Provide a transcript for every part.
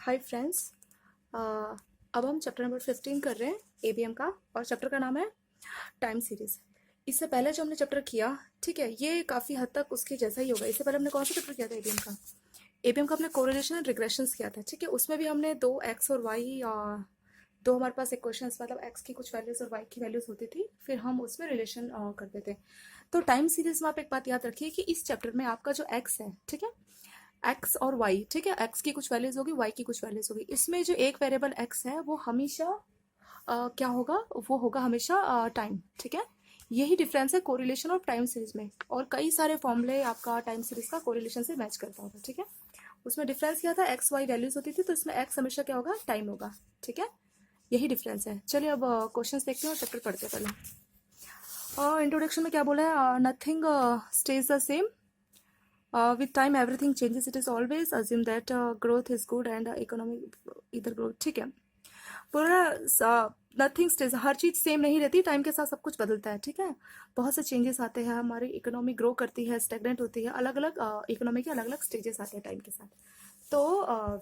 Hi friends. अब हम chapter number 15 कर रहे हैं एबीएम का, और चैप्टर का नाम है टाइम सीरीज। इससे पहले जो हमने चैप्टर किया, ठीक है, ये काफ़ी हद तक उसके जैसा ही होगा। इससे पहले हमने कौन सा चैप्टर किया था एबीएम का? एबीएम का हमने कोरिलेशन एंड रिग्रेशंस किया था, ठीक है। उसमें भी हमने दो एक्स और वाई, दो हमारे पास इक्वेशंस, मतलब एक्स की कुछ वैल्यूज और वाई की वैल्यूज होती थी, फिर हम उसमें रिलेशन करते थे। तो टाइम सीरीज में आप एक बात याद रखिए कि इस चैप्टर में आपका जो एक्स है, ठीक है, एक्स और वाई, ठीक है, एक्स की कुछ वैल्यूज होगी, वाई की कुछ वैल्यूज होगी। इसमें जो एक वेरिएबल एक्स है वो हमेशा क्या होगा, वो होगा हमेशा टाइम, ठीक है। यही डिफरेंस है कोरिलेशन और टाइम सीरीज में, और कई सारे फॉर्मूले आपका टाइम सीरीज का कोरिलेशन से मैच करता होगा, ठीक है। उसमें डिफरेंस क्या था, एक्स वाई वैल्यूज होती थी, तो इसमें एक्स हमेशा क्या होगा, टाइम होगा, ठीक है। यही डिफरेंस है। चलिए अब क्वेश्चंस देखते हैं और चैप्टर पढ़ते हैं पहले। इंट्रोडक्शन में क्या बोला है, nothing stage the same, with time everything changes. It is always assume that growth is good and economic either growth, ठीक है। पूरा नथिंग स्टेज, हर चीज सेम नहीं रहती, टाइम के साथ सब कुछ बदलता है, ठीक है। बहुत से चेंजेस आते हैं, हमारी इकोनॉमी ग्रो करती है, स्टेगनेंट होती है, अलग अलग इकोनॉमी के अलग अलग स्टेजेस आते हैं टाइम के साथ। तो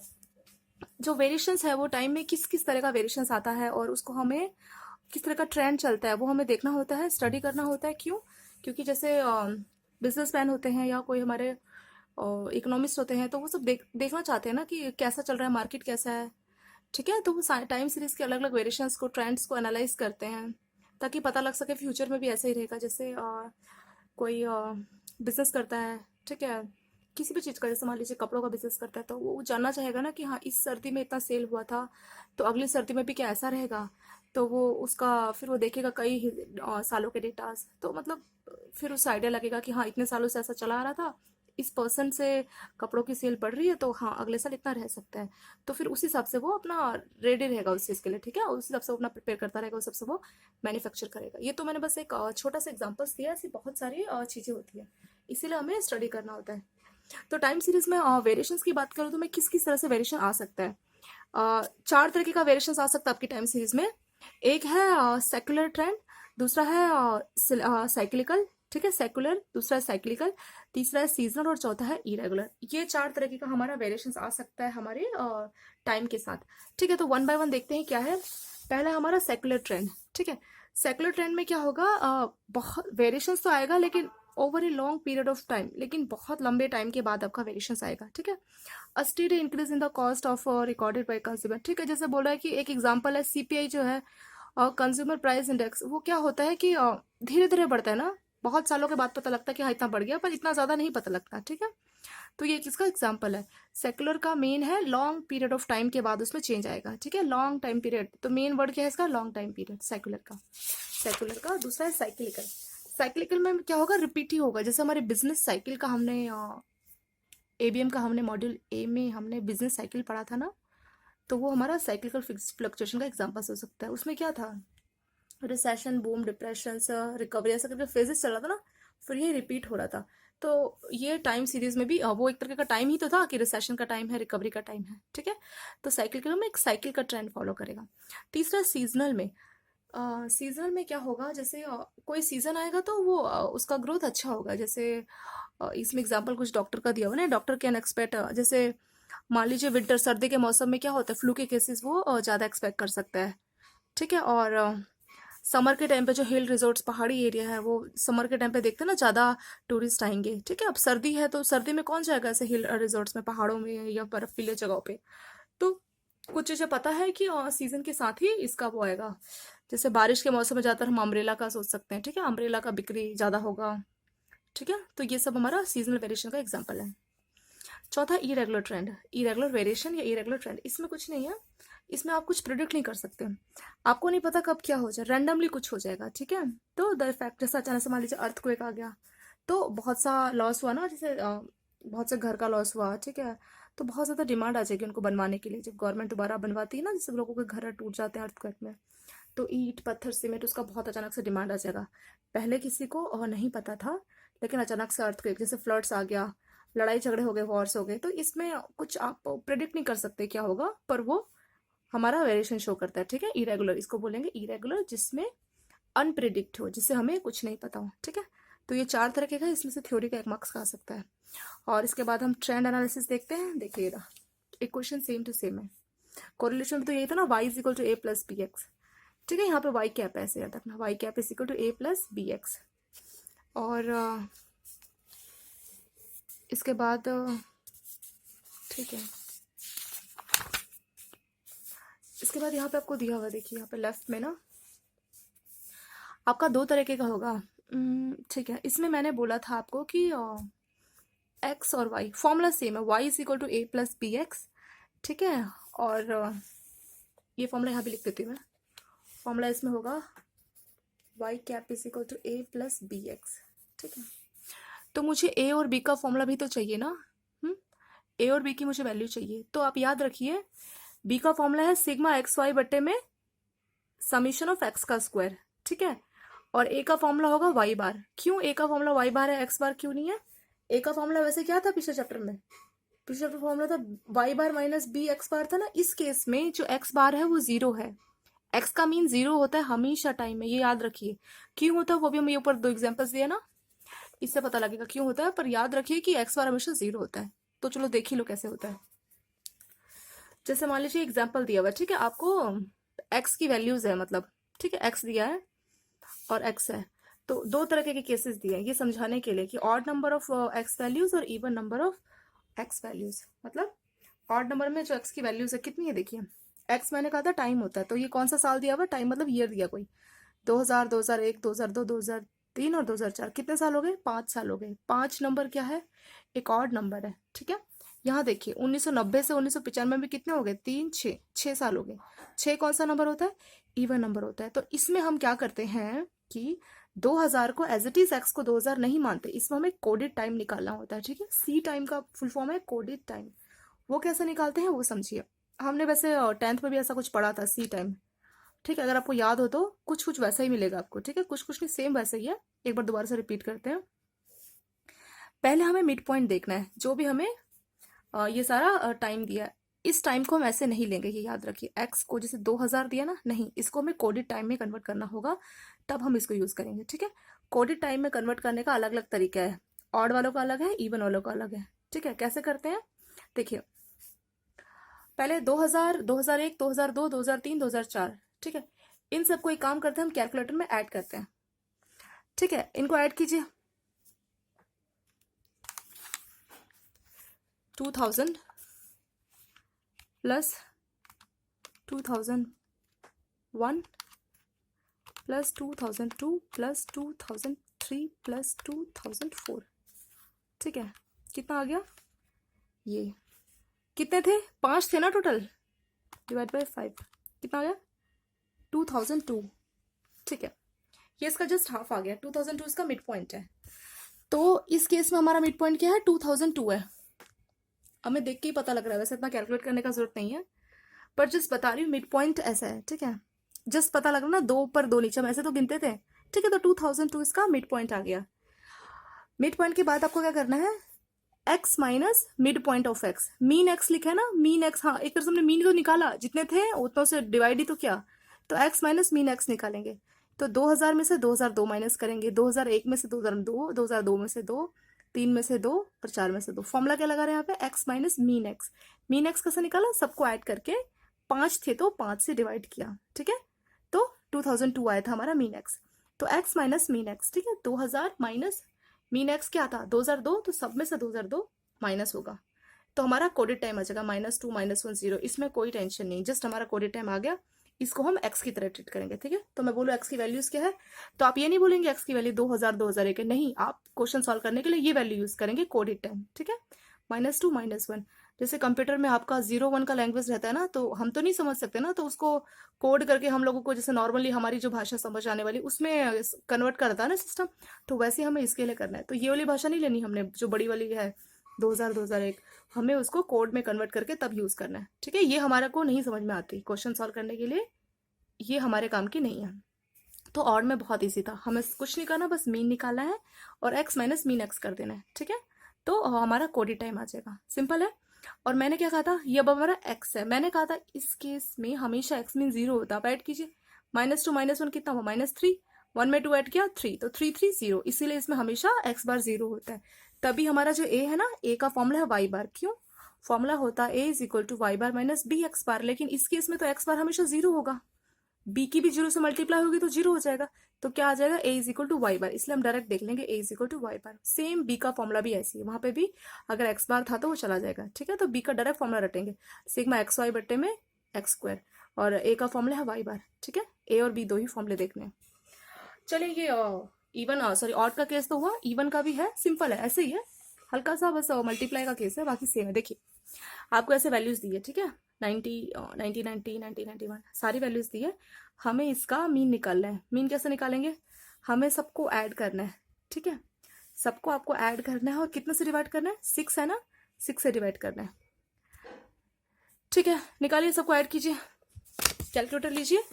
जो वेरिएशंस है वो टाइम में किस किस तरह का वेरिएशंस आता है, और उसको हमें किस तरह का ट्रेंड चलता है वो हमें देखना होता है, स्टडी करना होता है। क्यों? क्योंकि जैसे बिजनेसमैन होते हैं या कोई हमारे इकोनॉमिस्ट होते हैं, तो वो सब देखना चाहते हैं ना कि कैसा चल रहा है, मार्केट कैसा है, ठीक है। तो वो टाइम सीरीज के अलग अलग वेरिएशंस को, ट्रेंड्स को एनालाइज करते हैं, ताकि पता लग सके फ्यूचर में भी ऐसा ही रहेगा। जैसे कोई बिजनेस करता है, ठीक है, किसी भी चीज़ का, जैसे मान लीजिए कपड़ों का बिजनेस करता है, तो वो जानना चाहेगा ना कि हाँ, इस सर्दी में इतना सेल हुआ था, तो अगली सर्दी में भी क्या ऐसा रहेगा। तो वो उसका फिर वो देखेगा कई सालों के डेटास, तो मतलब फिर उस आइडिया लगेगा कि हाँ, इतने सालों से ऐसा चला आ रहा था, इस पर्सन से कपड़ों की सेल बढ़ रही है, तो हाँ, अगले साल इतना रह सकता है। तो फिर उस हिसाब से वो अपना रेडी रहेगा उस चीज़ के लिए, ठीक है, उस हिसाब से वो अपना प्रिपेयर करता रहेगा, उस हिसाब से वो मैन्युफैक्चर करेगा। ये तो मैंने बस एक छोटा सा एग्जांपल्स दिया, ऐसी बहुत सारी चीज़ें होती है, इसीलिए हमें स्टडी करना होता है। तो टाइम सीरीज में वेरिएशंस की बात करूँ तो मैं किस किस तरह से वेरिएशन आ सकता है, चार तरीके का वेरिएशंस आ सकता है आपकी टाइम सीरीज में। एक है सेकुलर ट्रेंड, दूसरा है साइक्लिकल, ठीक है, सेकुलर, दूसरा है साइक्लिकल, तीसरा है सीजनल, और चौथा है इरेगुलर। ये चार तरीके का हमारा वेरिएशंस आ सकता है हमारे टाइम के साथ, ठीक है। तो वन बाय वन देखते हैं क्या है। पहला हमारा सेकुलर ट्रेंड, ठीक है। सेकुलर ट्रेंड में क्या होगा, बहुत वेरिएशंस तो आएगा, लेकिन over a long period of time, लेकिन बहुत लंबे टाइम के बाद आपका वेरिएशंस आएगा, ठीक है। A steady increase in the cost of recorded by consumer, ठीक है। जैसे बोल रहा है कि एक एग्जांपल है सीपीआई जो है, कंज्यूमर प्राइस इंडेक्स, वो क्या होता है कि धीरे धीरे बढ़ता है ना, बहुत सालों के बाद पता लगता है कि हाँ, इतना बढ़ गया, पर इतना ज्यादा नहीं पता लगता, ठीक है। तो ये किसका एग्जांपल है, सेकुलर का। मेन है लॉन्ग पीरियड ऑफ टाइम के बाद उसमें चेंज आएगा, ठीक है, लॉन्ग टाइम पीरियड। तो मेन वर्ड क्या है इसका, लॉन्ग टाइम पीरियड, सेकुलर का। दूसरा है साइक्लिकल। साइक्लिकल में क्या होगा, रिपीट ही होगा। जैसे हमारे बिजनेस साइकिल का हमने एबीएम का हमने मॉड्यूल ए में हमने बिजनेस साइकिल पढ़ा था ना, तो वो हमारा साइक्लिकल फ्लक्चुएशन का एग्जांपल हो सकता है। उसमें क्या था, रिसेशन, बूम, डिप्रेशन, रिकवरी, ऐसा करके फेजेस चल रहा था ना, फिर ये रिपीट हो रहा था। तो ये टाइम सीरीज में भी वो एक तरह का टाइम ही तो था कि रिसेशन का टाइम है, रिकवरी का टाइम है, ठीक है। तो साइक्लिकल में एक साइकिल का ट्रेंड फॉलो करेगा। तीसरा सीजनल में, सीजनल में क्या होगा, जैसे कोई सीजन आएगा तो वो उसका ग्रोथ अच्छा होगा। जैसे इसमें एग्जांपल कुछ डॉक्टर का दिया हुआ ना, डॉक्टर कैन एक्सपेक्ट, जैसे मान लीजिए विंटर, सर्दी के मौसम में क्या होता है, फ्लू के केसेस वो ज़्यादा एक्सपेक्ट कर सकता है, ठीक है। और समर के टाइम पे जो हिल रिजॉर्ट्स, पहाड़ी एरिया है, वो समर के टाइम पे देखते हैं ना, ज़्यादा टूरिस्ट आएंगे, ठीक है। अब सर्दी है तो सर्दी में कौन जाएगा ऐसे हिल रिजॉर्ट्स में, पहाड़ों में या बर्फीले जगहों पे। तो कुछ चीज़ें पता है कि सीजन के साथ ही इसका वो आएगा। जैसे बारिश के मौसम में ज़्यादातर हम अम्ब्रेला का सोच सकते हैं, ठीक है, अम्ब्रेला का बिक्री ज़्यादा होगा, ठीक है। तो ये सब हमारा सीजनल वेरिएशन का एग्जाम्पल है। चौथा इरेगुलर ट्रेंड, इरेगुलर वेरिएशन या इरेगुलर ट्रेंड, इसमें कुछ नहीं है, इसमें आप कुछ प्रिडिक्ट नहीं कर सकते, आपको नहीं पता कब क्या हो जाए, रैंडमली कुछ हो जाएगा, ठीक है। तो द इफेक्ट, जैसे अचानक से मान लीजिए अर्थक्वेक आ गया, तो बहुत सा लॉस हुआ ना, जैसे बहुत से घर का लॉस हुआ, ठीक है। तो बहुत ज़्यादा डिमांड आ जाएगी उनको बनवाने के लिए, जब गवर्नमेंट दोबारा बनवाती है ना, जैसे लोगों के घर टूट जाते हैं अर्थक्वेक में, तो ईंट पत्थर सीमेंट उसका बहुत अचानक से डिमांड आ जाएगा। पहले किसी को नहीं पता था, लेकिन अचानक से अर्थक्वेक, जैसे फ्लड्स आ गया, लड़ाई झगड़े हो गए, वॉर्स हो गए, तो इसमें कुछ आप प्रिडिक्ट नहीं कर सकते क्या होगा, पर वो हमारा वेरिएशन शो करता है, ठीक है। इरेगुलर, इसको बोलेंगे इरेगुलर, जिसमें अनप्रिडिक्ट हो, जिससे हमें कुछ नहीं पता हो, ठीक है। तो ये चार तरह के का, इसमें से थ्योरी का एक मार्क्स आ सकता है। और इसके बाद हम ट्रेंड एनालिसिस देखते हैं, देखिएगा इक्वेशन सेम टू सेम है। कोरिलेशन में तो यही था ना, y is equal to A plus B X. ठीक है, यहाँ पे y कैप है, ऐसे याद रखना, y cap is equal to A plus B X. और इसके बाद ठीक है, इसके बाद यहाँ पे आपको दिया हुआ, देखिए यहाँ पे लेफ्ट में ना आपका दो तरीके का होगा। ठीक है, इसमें मैंने बोला था आपको कि एक्स और वाई फॉर्मूला सेम है, Y is equal to A plus B X. ठीक है, और ये फॉर्मूला यहाँ पे लिख देती हूँ मैं। फॉर्मूला इसमें होगा Y cap is equal to A plus B X. ठीक है, तो मुझे ए और बी का फॉर्मूला भी तो चाहिए ना। ए और बी की मुझे वैल्यू चाहिए, तो आप याद रखिए बी का फॉर्मूला है सिग्मा एक्स वाई बट्टे में समीशन ऑफ एक्स का स्क्वायर। ठीक है, और ए का फॉर्मूला होगा वाई बार। क्यों ए का फॉर्मूला वाई बार है, एक्स बार क्यों नहीं है? ए का फॉर्मूला वैसे क्या था पिछले चैप्टर में? पिछले चैप्टर फॉर्मूला था Y bar minus b x बार था ना। इस केस में जो एक्स बार है वो जीरो है। एक्स का मीन जीरो होता है हमेशा टाइम में, ये याद रखिए। क्यों होता है वो भी हम ऊपर दो एग्जांपल्स दिए ना, इससे पता लगेगा क्यों होता है। पर याद रखिए कि एक्स बार हमेशा जीरो होता है। तो चलो देख ही लो कैसे होता है। जैसे मान लीजिए एग्जाम्पल दिया हुआ है, ठीक है, आपको एक्स की वैल्यूज है, मतलब ठीक है एक्स दिया है और एक्स है, तो दो तरह के केसेस दिए हैं ये समझाने के लिए कि odd number of x values और even number of x values. मतलब ऑड नंबर में जो एक्स की वैल्यूज है कितनी है, देखिए एक्स मैंने कहा था टाइम होता है, तो ये कौन सा साल दिया हुआ? टाइम मतलब ईयर दिया कोई, 2000, 2001, 2002, 2003 और 2004। कितने साल हो गए? 5 साल हो गए। 5 नंबर क्या है? एक ऑड नंबर है। ठीक है, यहाँ देखिए 1990 से 1995 में कितने हो गए? 3, 6 साल हो गए। 6 कौन सा नंबर होता है? इवन नंबर होता है। तो इसमें हम क्या करते हैं कि 2000 को एज इट इज एक्स को 2000 नहीं मानते, इसमें हमें कोडेड टाइम निकालना होता है। ठीक है, सी टाइम का फुल फॉर्म है कोडेड टाइम। वो कैसे निकालते हैं वो समझिए। हमने वैसे 10th में भी ऐसा कुछ पढ़ा था, सी टाइम। ठीक है, अगर आपको याद हो तो कुछ कुछ वैसा ही मिलेगा आपको। ठीक है, कुछ कुछ नहीं, सेम वैसा ही है। एक बार दोबारा से रिपीट करते हैं। पहले हमें मिड पॉइंट देखना है, जो भी हमें ये सारा टाइम दिया है। इस टाइम को हम ऐसे नहीं लेंगे, ये याद रखिए। एक्स को जैसे 2000 दिया ना, नहीं, इसको हमें कोडेड टाइम में कन्वर्ट करना होगा, तब हम इसको यूज करेंगे। ठीक है, कोडेड टाइम में कन्वर्ट करने का अलग अलग तरीका है। ऑड वालों का अलग है, इवन वालों का अलग है। ठीक है, कैसे करते हैं देखिए। पहले 2000, 2001, 2002, 2003, 2004। ठीक है, इन सबको एक काम करते हैं हम कैलकुलेटर में ऐड करते हैं। ठीक है, इनको ऐड कीजिए। 2000 प्लस 2001 प्लस 2002 प्लस 2003 प्लस 2004। ठीक है, कितना आ गया? ये कितने थे? 5 थे ना टोटल, डिवाइड बाय 5 कितना आ गया? 2002। ठीक है, ये इसका जस्ट हाफ आ गया। 2002 इसका मिड पॉइंट है। तो इस केस में हमारा मिड पॉइंट क्या है? 2002 है। हमें देख के ही पता लग रहा है, वैसे इतना कैलकुलेट करने का जरूरत नहीं है, पर जस्ट बता रही हूँ मिड पॉइंट ऐसा है। ठीक है, जस्ट पता लग रहा ना, 2 ऊपर 2 नीचे, हम ऐसे तो गिनते थे। ठीक है, तो 2002 इसका मिड पॉइंट आ गया। मिड पॉइंट के बाद आपको क्या करना है? X minus mid point of x. Mean x लिखा है ना, मीन एक्स, हाँ एक तरह से हमने मीन तो निकाला, जितने थे उतनों से डिवाइड ही तो किया, तो एक्स माइनस मीन एक्स निकालेंगे। तो 2000 में से 2002 माइनस करेंगे, 2001 में से 2002, 2002 में से 2, 3 में से 2 और 4 में से 2। फॉर्मूला क्या लगा रहे हैं यहाँ पे? X minus mean x. Mean x कैसे निकाला? सबको ऐड करके, 5 थे तो 5 से डिवाइड किया। ठीक है, तो 2002 आया था हमारा मीन एक्स। तो एक्स माइनस मीन एक्स। ठीक है, 2000 माइनस मीन एक्स क्या था? 2002, तो सब में से 2002 माइनस होगा, तो हमारा कोडेड टाइम आ जाएगा -2 -1 0। इसमें कोई टेंशन नहीं, जस्ट हमारा कोडेड टाइम आ गया। इसको हम एक्स की तरह ट्रीट करेंगे। ठीक है, तो मैं बोलूँ एक्स की वैल्यूज क्या है, तो आप ये नहीं बोलेंगे एक्स की वैल्यू 2000, 2001 है, नहीं, आप क्वेश्चन सॉल्व करने के लिए ये वैल्यू यूज करेंगे कोडेड टाइम। ठीक है, -2 -1। जैसे कंप्यूटर में आपका 0 1 का लैंग्वेज रहता है ना, तो हम तो नहीं समझ सकते ना, तो उसको कोड करके हम लोगों को, जैसे नॉर्मली हमारी जो भाषा समझ आने वाली उसमें कन्वर्ट करता है ना सिस्टम, तो वैसे हमें इसके लिए करना है। तो ये वाली भाषा नहीं लेनी हमने, जो बड़ी वाली है 2000, 2001, हमें उसको कोड में कन्वर्ट करके तब यूज करना है। ठीक है, ये हमारे को नहीं समझ में आती क्वेश्चन सॉल्व करने के लिए, ये हमारे काम की नहीं है। तो ऑड में बहुत ईजी था, हमें कुछ नहीं करना, बस मीन निकालना है और एक्स माइनस मीन एक्स कर देना है। ठीक है, तो हमारा कोडेड टाइम आ जाएगा, सिंपल है। और मैंने क्या कहा था, ये अब हमारा एक्स है। मैंने कहा था इस केस में हमेशा एक्स मीन 0 होता है। आप ऐड कीजिए, -2 -1 कितना हुआ? -3। 1 में 2 ऐड किया 3, तो 3 3 0, इसीलिए इसमें हमेशा एक्स बार 0 होता है। तभी हमारा जो ए है ना, ए का फॉर्मूला है वाई बार। क्यों? फॉर्मूला होता है a is equal to y bar minus b x bar, लेकिन इस केस में तो एक्स बार हमेशा जीरो होगा, बी की भी जीरो से मल्टीप्लाई होगी तो जीरो हो जाएगा, तो क्या आ जाएगा a is equal to y bar, इसलिए हम डायरेक्ट देख लेंगे a is equal to y bar. Same b का फॉर्मूला भी ऐसी है, वहां पे भी अगर एक्स बार था तो वो चला जाएगा, ठीक है। तो बी का डायरेक्ट फॉर्मूला रटेंगे, सिग्मा एक्स वाई बट्टे में एक्स स्क्वायर, और ए का फॉर्मूला है वाई बार, ठीक है। ए और बी दो ही फॉर्मूले देखने हैं। चलिए ये इवन सॉरी ऑड का केस तो हुआ, इवन का भी है, सिंपल है, ऐसे ही है, हल्का सा बस मल्टीप्लाई का केस है, बाकी सेम है। देखिए आपको ऐसे वैल्यूज दी है, ठीक है, 90 90 90 90 91 सारी वैल्यूज दी है, हमें इसका मीन निकालना है। मीन कैसे निकालेंगे, हमें सबको ऐड करना है, ठीक है, सबको आपको ऐड करना है, और कितने से डिवाइड करना है, 6 है ना, 6 से डिवाइड करना है, ठीक है। निकालिए, सबको ऐड कीजिए, कैलकुलेटर लीजिए,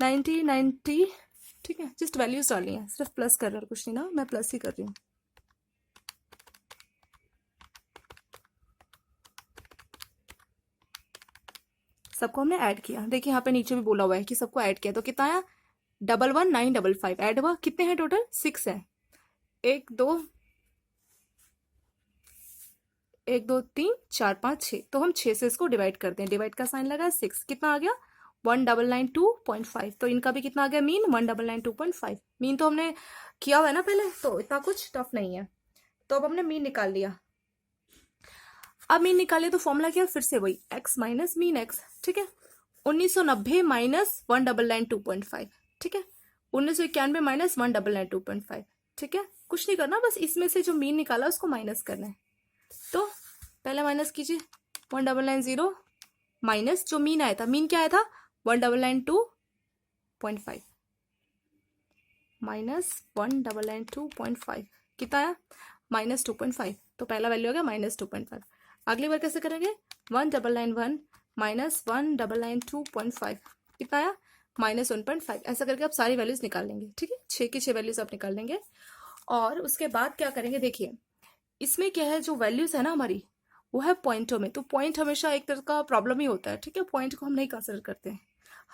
90 90, ठीक है, जस्ट वैल्यूज डालनी है, सिर्फ प्लस कर रहा है, कुछ नहीं ना, मैं प्लस ही कर रही हूँ। सबको हमने ऐड किया, देखिए यहाँ पे नीचे भी बोला हुआ है कि सबको ऐड किया, तो कितना आया 11955 ऐड हुआ, कितने हैं टोटल, 6 है, 1 2 1 2 3 4 5 6, तो हम 6 से इसको डिवाइड करते हैं, डिवाइड का साइन लगा, 6 कितना आ गया 1992.5, तो इनका भी कितना आ गया मीन 1992.5, मीन तो हमने किया हुआ है ना पहले, तो इतना कुछ टफ नहीं है। तो अब हमने मीन निकाल लिया, अब मीन निकाले तो फॉर्मूला क्या, फिर से वही x माइनस मीन x, ठीक है, 1990 माइनस 1992.5, ठीक है, 1991 माइनस 1992.5, ठीक है, कुछ नहीं करना, बस इसमें से जो मीन निकाला उसको माइनस करना है। तो पहले माइनस कीजिए, 1990 माइनस जो मीन आया था, मीन क्या आया था 1992.5 माइनस 1992.5 कितना आया -2.5, तो पहला वैल्यू हो गया -2.5। अगली बार कैसे करेंगे, 1991 माइनस 1992.5 कितना आया -1.5, ऐसा करके आप सारी वैल्यूज निकाल लेंगे, ठीक है, 6 की 6 वैल्यूज आप निकाल लेंगे। और उसके बाद क्या करेंगे, देखिए इसमें क्या है, जो वैल्यूज है ना हमारी वो है पॉइंटों में, तो पॉइंट हमेशा एक तरह का प्रॉब्लम ही होता है, ठीक है, पॉइंट को हम नहीं कंसिडर करते हैं,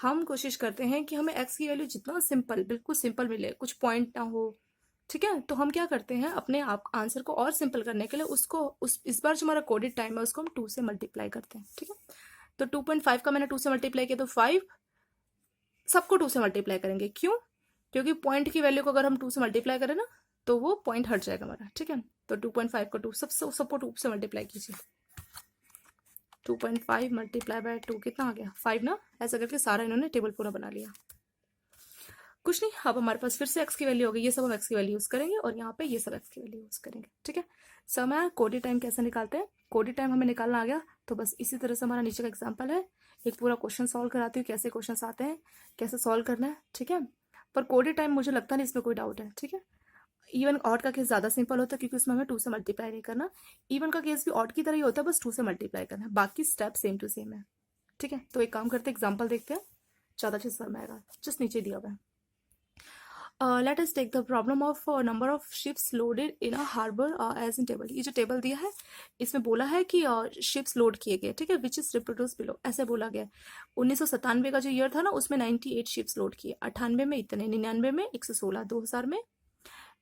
हम कोशिश करते हैं कि हमें एक्स की वैल्यू जितना सिंपल, बिल्कुल सिंपल मिले, कुछ पॉइंट ना हो, ठीक है। तो हम क्या करते हैं, अपने आप आंसर को और सिंपल करने के लिए उसको इस बार जो हमारा कोडेड टाइम है उसको हम 2 से मल्टीप्लाई करते हैं, ठीक है। तो 2.5 का मैंने 2 से मल्टीप्लाई किया, तो 5 सबको 2 से मल्टीप्लाई करेंगे, क्यों, क्योंकि पॉइंट की वैल्यू को अगर हम 2 से मल्टीप्लाई करें ना तो वो पॉइंट हट जाएगा हमारा, ठीक है। तो 2.5 को 2 सबको 2 से मल्टीप्लाई कीजिए, 2.5 मल्टीप्लाई बाय 2 कितना आ गया 5 ना, ऐसा करके सारा इन्होंने टेबल पूरा बना लिया। कुछ नहीं, अब हमारे पास फिर से एक्स की वैल्यू होगी, ये सब हम एक्स की वैल्यू यूज करेंगे और यहाँ पे ये सब एक्स की वैल्यू यूज करेंगे, ठीक है। समय कोडी टाइम कैसे निकालते हैं, कोडी टाइम हमें निकालना आ गया, तो बस इसी तरह से हमारा नीचे का एग्जाम्पल है, एक पूरा क्वेश्चन सॉल्व कराती हूँ, कैसे क्वेश्चन आते हैं, कैसे सॉल्व करना है, ठीक है। पर कोडी टाइम मुझे लगता नहीं इसमें कोई डाउट है, ठीक है। इवन ऑड का केस ज़्यादा सिंपल होता है क्योंकि उसमें हमें 2 से मल्टीप्लाई नहीं करना, इवन का केस भी ऑड की तरह ही होता है, बस 2 से मल्टीप्लाई करना है, बाकी स्टेप सेम टू सेम है, ठीक है। तो एक काम करते हैं, एग्जाम्पल देखते हैं, ज़्यादा अच्छे से समझ आएगा, जस्ट नीचे दिया हुआ है। Let us take the problem of number of ships loaded in a harbour as in table, ये जो टेबल दिया है इसमें बोला है कि शिप्स लोड किए गए, ठीक है, विच इज रिप्रोड्यूस बिलो, ऐसे बोला गया है। 1997 का जो ईयर था ना उसमें 98 शिप्स लोड किए, 98 में इतने, 99 में 116, 2000 में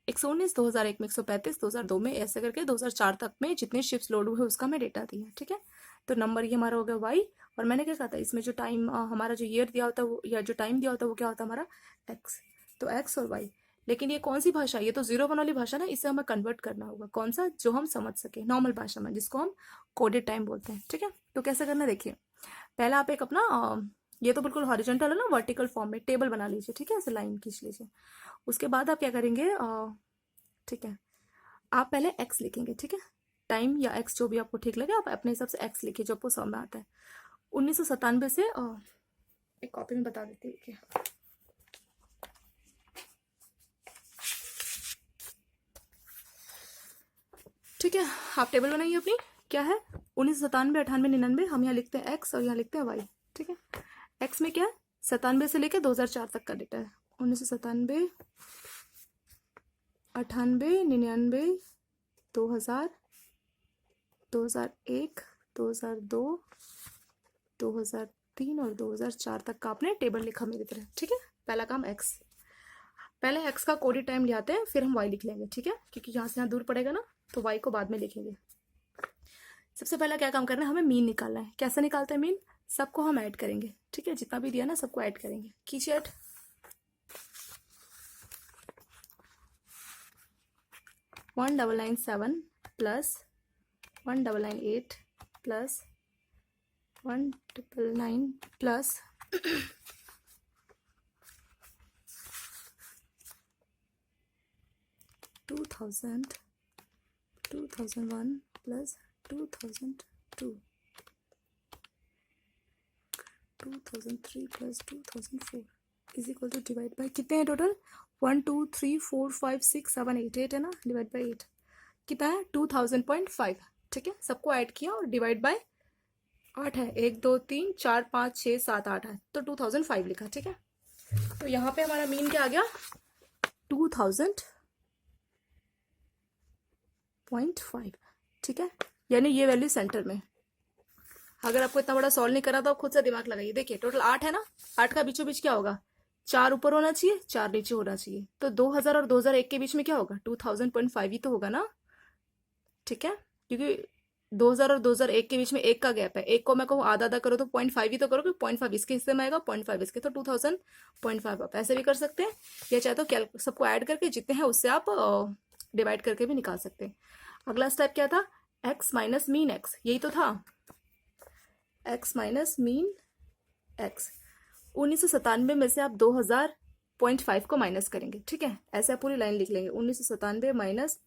119, 2001 में 135, 2002 में, ऐसे करके 2004 तक में जितने शिप्स लोड हुए उसका मैं डेटा दिया, ठीक है। तो नंबर ये हमारा हो गया वाई, और मैंने क्या कहा था इसमें जो टाइम हमारा जो ईयर दिया होता है वो, या जो टाइम दिया होता है वो क्या होता है हमारा एक्स, तो एक्स और वाई। लेकिन ये कौन सी भाषा, ये तो 0 1 वाली भाषा ना, इसे हमें कन्वर्ट करना होगा, कौन सा, जो हम समझ सके नॉर्मल भाषा में, जिसको हम कोडेड टाइम बोलते हैं, ठीक है। तो कैसे करना देखिए, पहले आप एक अपना ये तो बिल्कुल हॉरिजॉन्टल है ना, वर्टिकल फॉर्म में टेबल बना लीजिए, ठीक है, ऐसे लाइन खींच लीजिए। उसके बाद आप क्या करेंगे, ठीक है, आप पहले एक्स लिखेंगे, ठीक है, टाइम या एक्स जो भी आपको ठीक लगे आप अपने हिसाब से एक्स लिखिए जो आपको समझ में आता है। 1997 से एक कॉपी में बता देती है, ठीक है, आप टेबल बनाइए अपनी, क्या है 1997, 98, 99, हम यहाँ लिखते हैं एक्स और यहाँ लिखते हैं वाई, ठीक है। एक्स में क्या है 97 से लेकर 2004 तक का डेटा है, 1997, 98, 99, 2000, 2001, 2002, 2003 और 2004 तक का आपने टेबल लिखा मेरी तरह, ठीक है। पहला काम एक्स, पहले एक्स का कोडेड टाइम ले आते हैं, फिर हम वाई लिख लेंगे, ठीक है, क्योंकि यहाँ से यहाँ दूर पड़ेगा ना, तो वाई को बाद में लिखेंगे। सबसे पहला क्या काम करना है, हमें मीन निकालना है। कैसे निकालते हैं मीन, सबको हम ऐड करेंगे, ठीक है, जितना भी दिया ना सबको ऐड करेंगे। कीजिए add. 1997 plus 1998 plus 1999 plus 2000 2001 plus 2002 2003 plus 2004 is equal to divide by, कितने हैं टोटल, 1 2 3 4 5 6 7 8, 8 है ना, डिवाइड बाई 8 कितना है 2000.5, ठीक है। सबको ऐड किया और डिवाइड बाय 8 है, 1 2 3 4 5 6 7 8 है, तो 2005 लिखा, ठीक है। तो यहाँ पे हमारा मीन क्या आ गया, 2000.5, ठीक है, यानी ये वैल्यू सेंटर में। अगर आपको इतना बड़ा सॉल्व नहीं करा तो आप खुद से दिमाग लगाइए। देखिए टोटल 8 है ना, 8 का बीचों बीच क्या होगा, 4 ऊपर होना चाहिए 4 नीचे होना चाहिए, तो 2000 और 2001 के बीच में क्या होगा, 2000.5 ही तो होगा ना, ठीक है, क्योंकि 2000 और 2001 के बीच में 1 का गैप है, 1 को मैं कहूँ आधा आधा करो तो 0.5 ही तो करोगे, 0.5 इसके हिस्से में आएगा, 0.5 इसके, तो 2000.5 आप ऐसे भी कर सकते हैं, या चाहे तो सबको ऐड करके जितने हैं उससे आप डिवाइड करके भी निकाल सकते हैं। अगला स्टेप क्या था, एक्स माइनस मीन एक्स, यही तो था, एक्स माइनस मीन एक्स। 1997 में से आप 2000.5 को माइनस करेंगे, ठीक है, ऐसे आप पूरी लाइन लिख लेंगे, 1997 माइनस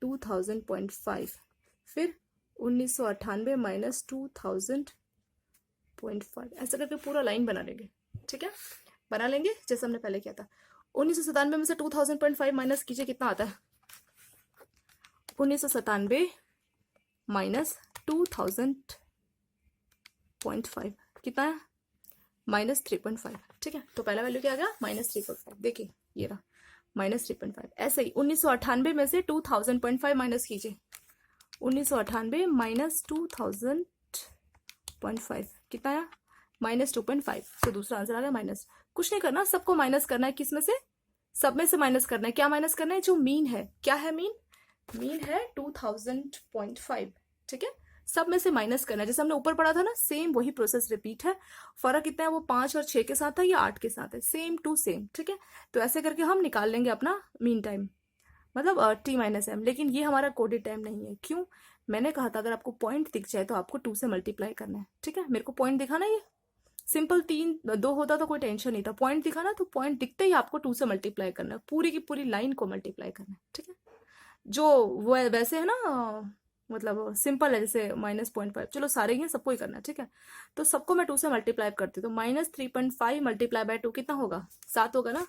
2000.5, फिर 1998 माइनस 2000.5, ऐसा करके पूरा लाइन बना लेंगे, ठीक है, बना लेंगे जैसे हमने पहले किया था। 1997 में से 2000.5 माइनस कीजिए, कितना आता है, 1997 माइनस 2000.5 कितना है, माइनस 3.5, ठीक है। तो पहला वैल्यू क्या आ गया, माइनस 3.5, देखिए ये रहा माइनस 3.5। ऐसे ही 1998 में से 2000.5 माइनस कीजिए, 1998 माइनस 2000.5 कितना आया, माइनस 2.5, तो दूसरा आंसर आ गया माइनस। कुछ नहीं करना, सबको माइनस करना है, किस में से, सब में से माइनस करना है। क्या माइनस करना है, जो मीन है, क्या है मीन, मीन है 2000.5, ठीक है, सब में से माइनस करना है, जैसे हमने ऊपर पढ़ा था ना, सेम वही प्रोसेस रिपीट है। फर्क कितना है, वो 5 और 6 के साथ है या 8 के साथ है, सेम टू सेम, ठीक है। तो ऐसे करके हम निकाल लेंगे अपना मीन टाइम, मतलब टी माइनस एम, लेकिन ये हमारा कोडेड टाइम नहीं है। क्यों, मैंने कहा था अगर आपको पॉइंट दिख जाए तो आपको 2 से मल्टीप्लाई करना है, ठीक है। मेरे को पॉइंट दिखा ना, ये सिंपल 3 2 होता तो कोई टेंशन नहीं था, पॉइंट दिखा ना, तो पॉइंट दिखते ही आपको 2 से मल्टीप्लाई करना है, पूरी की पूरी लाइन को मल्टीप्लाई करना है, ठीक है। जो वो वैसे है ना, मतलब सिंपल है, जैसे -0.5, चलो सारे ही हैं, सबको ही करना है, ठीक है। तो सबको मैं 2 से मल्टीप्लाई करती हूँ, तो -3.5 मल्टीप्लाई बाय 2 कितना होगा, 7 होगा ना,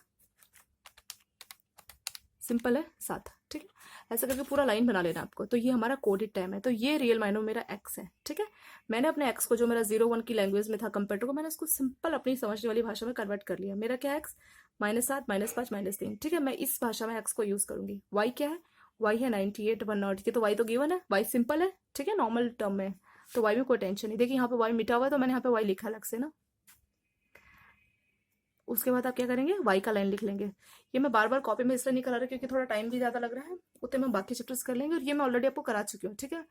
सिंपल है 7, ठीक है। ऐसा करके पूरा लाइन बना लेना आपको। तो ये हमारा कोडेड टाइम है, तो ये रियल मायनों में मेरा एक्स है, ठीक है। मैंने अपने एक्स को, जो मेरा 0 1 की लैंग्वेज में था कंप्यूटर को, मैंने उसको सिंपल अपनी समझने वाली भाषा में कन्वर्ट कर लिया। मेरा क्या है, एक्स -7 -5 -3, ठीक है। मैं इस भाषा में एक्स को यूज करूंगी। वाई क्या है, वाई है 98 108, ये तो वाई तो गिवन है, वाई सिंपल है, ठीक है, नॉर्मल टर्म में, तो वाई में कोई टेंशन नहीं। देखिए यहाँ पे वाई मिटा हुआ है, तो मैंने यहाँ पे वाई लिखा अलग से ना। उसके बाद आप क्या करेंगे, वाई का लाइन लिख लेंगे। ये मैं बार बार कॉपी में इसलिए नहीं करा रहा क्योंकि थोड़ा टाइम भी ज़्यादा लग रहा है, उतने में बाकी चैप्टर्स कर लेंगे, और ये मैं ऑलरेडी आपको करा चुकी हूँ, ठीक है।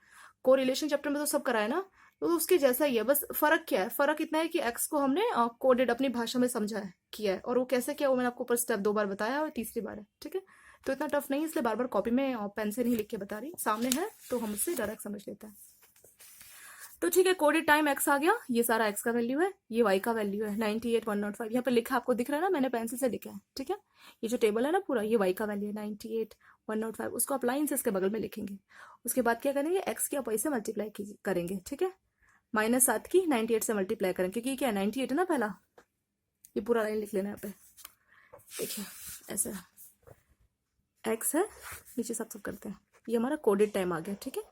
को रिलेशन चैप्टर में तो सब कराया ना, तो उसके जैसा ही है, बस फर्क क्या है, फर्क इतना है कि एक्स को हमने कोडेड अपनी भाषा में समझा है, किया है, और वो कैसे किया वो मैंने आपको ऊपर स्टेप 2 बार बताया और तीसरी बार है, ठीक है। तो इतना टफ नहीं है, इसलिए बार बार कॉपी में पेन से नहीं लिख के बता रही, सामने है तो हम उससे डायरेक्ट समझ लेते हैं। तो ठीक है, कोडेड टाइम एक्स आ गया, ये सारा एक्स का वैल्यू है, ये वाई का वैल्यू है 98 105, यहाँ पे लिखा आपको दिख रहा है ना, मैंने पेंसिल से लिखा है, ठीक है। ये जो टेबल है ना पूरा, ये वाई का वैल्यू है 98 105, उसको आप लाइन से इसके बगल में लिखेंगे। उसके बाद क्या करेंगे, एक्स की आप वाई से मल्टीप्लाई करेंगे, ठीक है। -7 की 98 से मल्टीप्लाई करेंगे, क्योंकि क्या 98 है ना पहला, ये पूरा लाइन लिख लेना यहाँ पे, देखिए ऐसा एक्स है, नीचे सब करते हैं, ये हमारा कोडेड टाइम आ गया, ठीक है।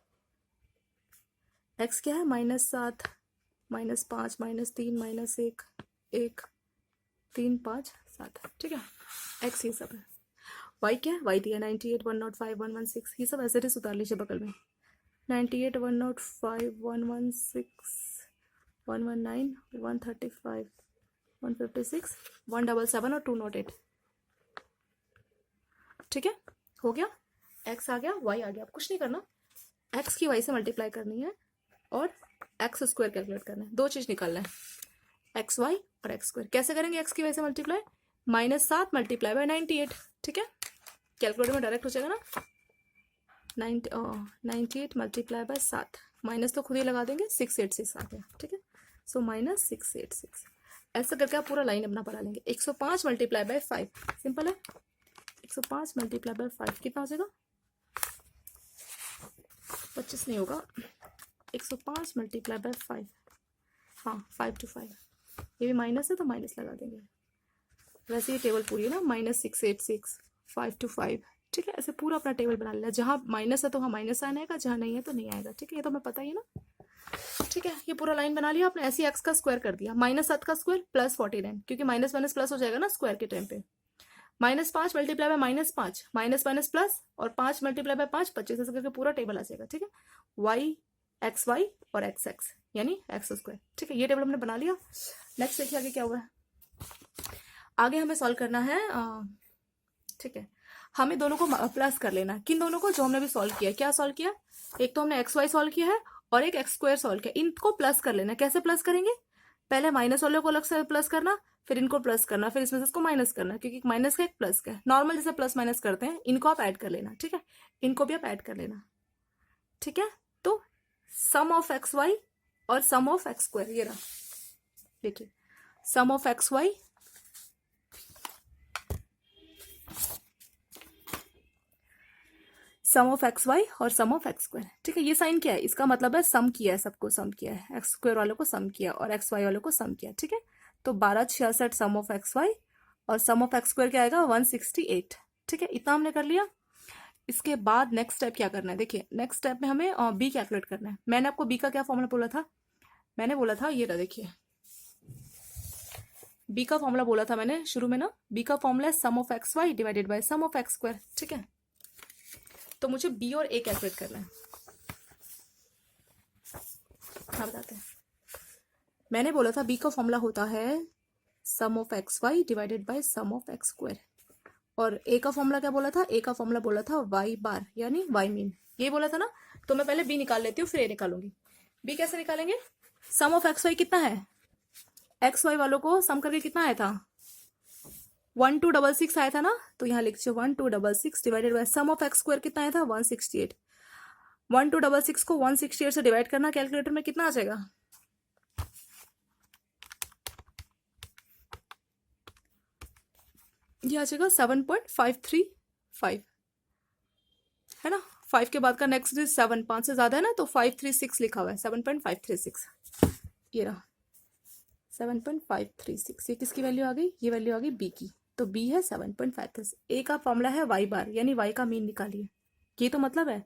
एक्स क्या है, -7 -5 -3 -1 1 3 5 7, ठीक है, एक्स ये सब है। वाई क्या है, वाई दिया 98 105 116, ये सब ऐसे उतार लीजिए बगल में, 98 105 116 119 135 156 177 और 208, ठीक है, हो गया। एक्स आ गया, वाई आ गया, अब कुछ नहीं करना, एक्स की वाई से मल्टीप्लाई करनी है, और एक्स स्क्वायर कैलकुलेट करना है, दो चीज निकालना है, एक्स वाई और एक्स स्क्वायर। कैसे करेंगे? एक्स की वजह से मल्टीप्लाई, -7 मल्टीप्लाई बाय 98, ठीक है, कैलकुलेटर में डायरेक्ट हो जाएगा ना, 98 मल्टीप्लाई बाय 7, माइनस तो खुद ही लगा देंगे, 686 आ गया, ठीक है, सो -686। ऐसा करके आप पूरा लाइन अपना पढ़ा लेंगे। 105 मल्टीप्लाई बाय 5, सिंपल है, 105 मल्टीप्लाई बाय 5 कितना हो जाएगा? 25 नहीं होगा, 105 मल्टीप्लाई बाय 5, हाँ 5 to 5, ये भी माइनस है तो माइनस लगा देंगे। वैसे ये टेबल पूरी है ना, -686, 5 to 5, ठीक है, ऐसे पूरा अपना टेबल बना लेना। जहाँ माइनस है तो वहाँ माइनस आना आएगा, जहाँ नहीं है तो नहीं आएगा, ठीक है, ये तो हमें पता ही है ना, ठीक है। ये पूरा लाइन बना लिया आपने, ऐसे ही एक्स का स्क्वायर कर दिया, -7 का स्क्वायर +49, क्योंकि माइनस माइनस प्लस हो जाएगा ना स्क्वायर के टाइम पे। -5 multiply by -5, minus minus plus, और 5 मल्टीप्लाई बाय 5 25, ऐसे करके पूरा टेबल आ जाएगा, ठीक है, वाई एक्स वाई और एक्स एक्स यानी एक्स स्क्वायर, ठीक है, ये टेबल हमने बना लिया। नेक्स्ट देखिए आगे क्या हुआ है। आगे हमें सॉल्व करना है, ठीक है, हमें दोनों को प्लस कर लेना है। किन दोनों को? जो हमने भी सॉल्व किया। क्या सॉल्व किया? एक तो हमने एक्स वाई सॉल्व किया है और एक एक्स स्क्वायर सॉल्व किया, इनको प्लस कर लेना है। कैसे प्लस करेंगे? पहले माइनस वाले को अलग से प्लस करना, फिर इनको प्लस करना, फिर इसमें से इसको माइनस करना, क्योंकि माइनस का एक प्लस का है, नॉर्मल जैसे प्लस माइनस करते हैं, इनको आप ऐड कर लेना, ठीक है, इनको भी आप ऐड कर लेना, ठीक है। तो सम ऑफ एक्स वाई और सम ऑफ एक्स स्क्वायर, ये रहा, देखिए, sum of x y sum of x y और सम ऑफ एक्स स्क्वायर, ठीक है, ये साइन क्या है? इसका मतलब है सम किया है, सबको सम किया है, एक्स स्क्वायर वालों को सम किया और एक्स वाई वालों को सम किया, ठीक है। तो 1266 सम ऑफ एक्स वाई और सम ऑफ एक्स स्क्वायर क्या आएगा? 168, ठीक है, इतना हमने कर लिया। इसके बाद नेक्स्ट स्टेप क्या करना है? देखिए, नेक्स्ट स्टेप में हमें बी कैलकुलेट करना है। मैंने आपको बी का क्या फॉर्मूला बोला था? मैंने बोला था ये रहा, देखिए, बी का फॉर्मूला बोला था मैंने शुरू में ना, बी का फॉर्मूला है sum of x y divided by sum of x square, ठीक है। तो मुझे बी और ए कैलकुलेट करना है। हाँ, बताते हैं। मैंने बोला था बी का फॉर्मूला होता है sum of x y divided by sum of x square, और ए का फॉर्मूला क्या बोला था? ए का फॉर्मूला बोला था वाई बार यानी वाई मीन, ये बोला था ना। तो मैं पहले बी निकाल लेती हूँ, फिर ए निकालूंगी। बी कैसे निकालेंगे? सम ऑफ एक्स वाई कितना है? एक्स वाई वालों को सम करके कितना आया था? 1266 आया था ना, तो यहाँ लिखिए 1266 divided by sum of x square कितना आया था? 168। 1266 को 168 से डिवाइड करना, कैलकुलेटर में कितना आ जाएगा? ये आ जाएगा 7.535, है ना। 5 के बाद का नेक्स्ट इज 7, 5 से ज्यादा है ना, तो 536 लिखा हुआ है, 7.536, ये रहा 7.536। ये किसकी वैल्यू आ गई? ये वैल्यू आ गई बी की, तो बी है 7.536। ए का फॉर्मूला है वाई बार यानी वाई का मीन निकालिए, ये तो मतलब है।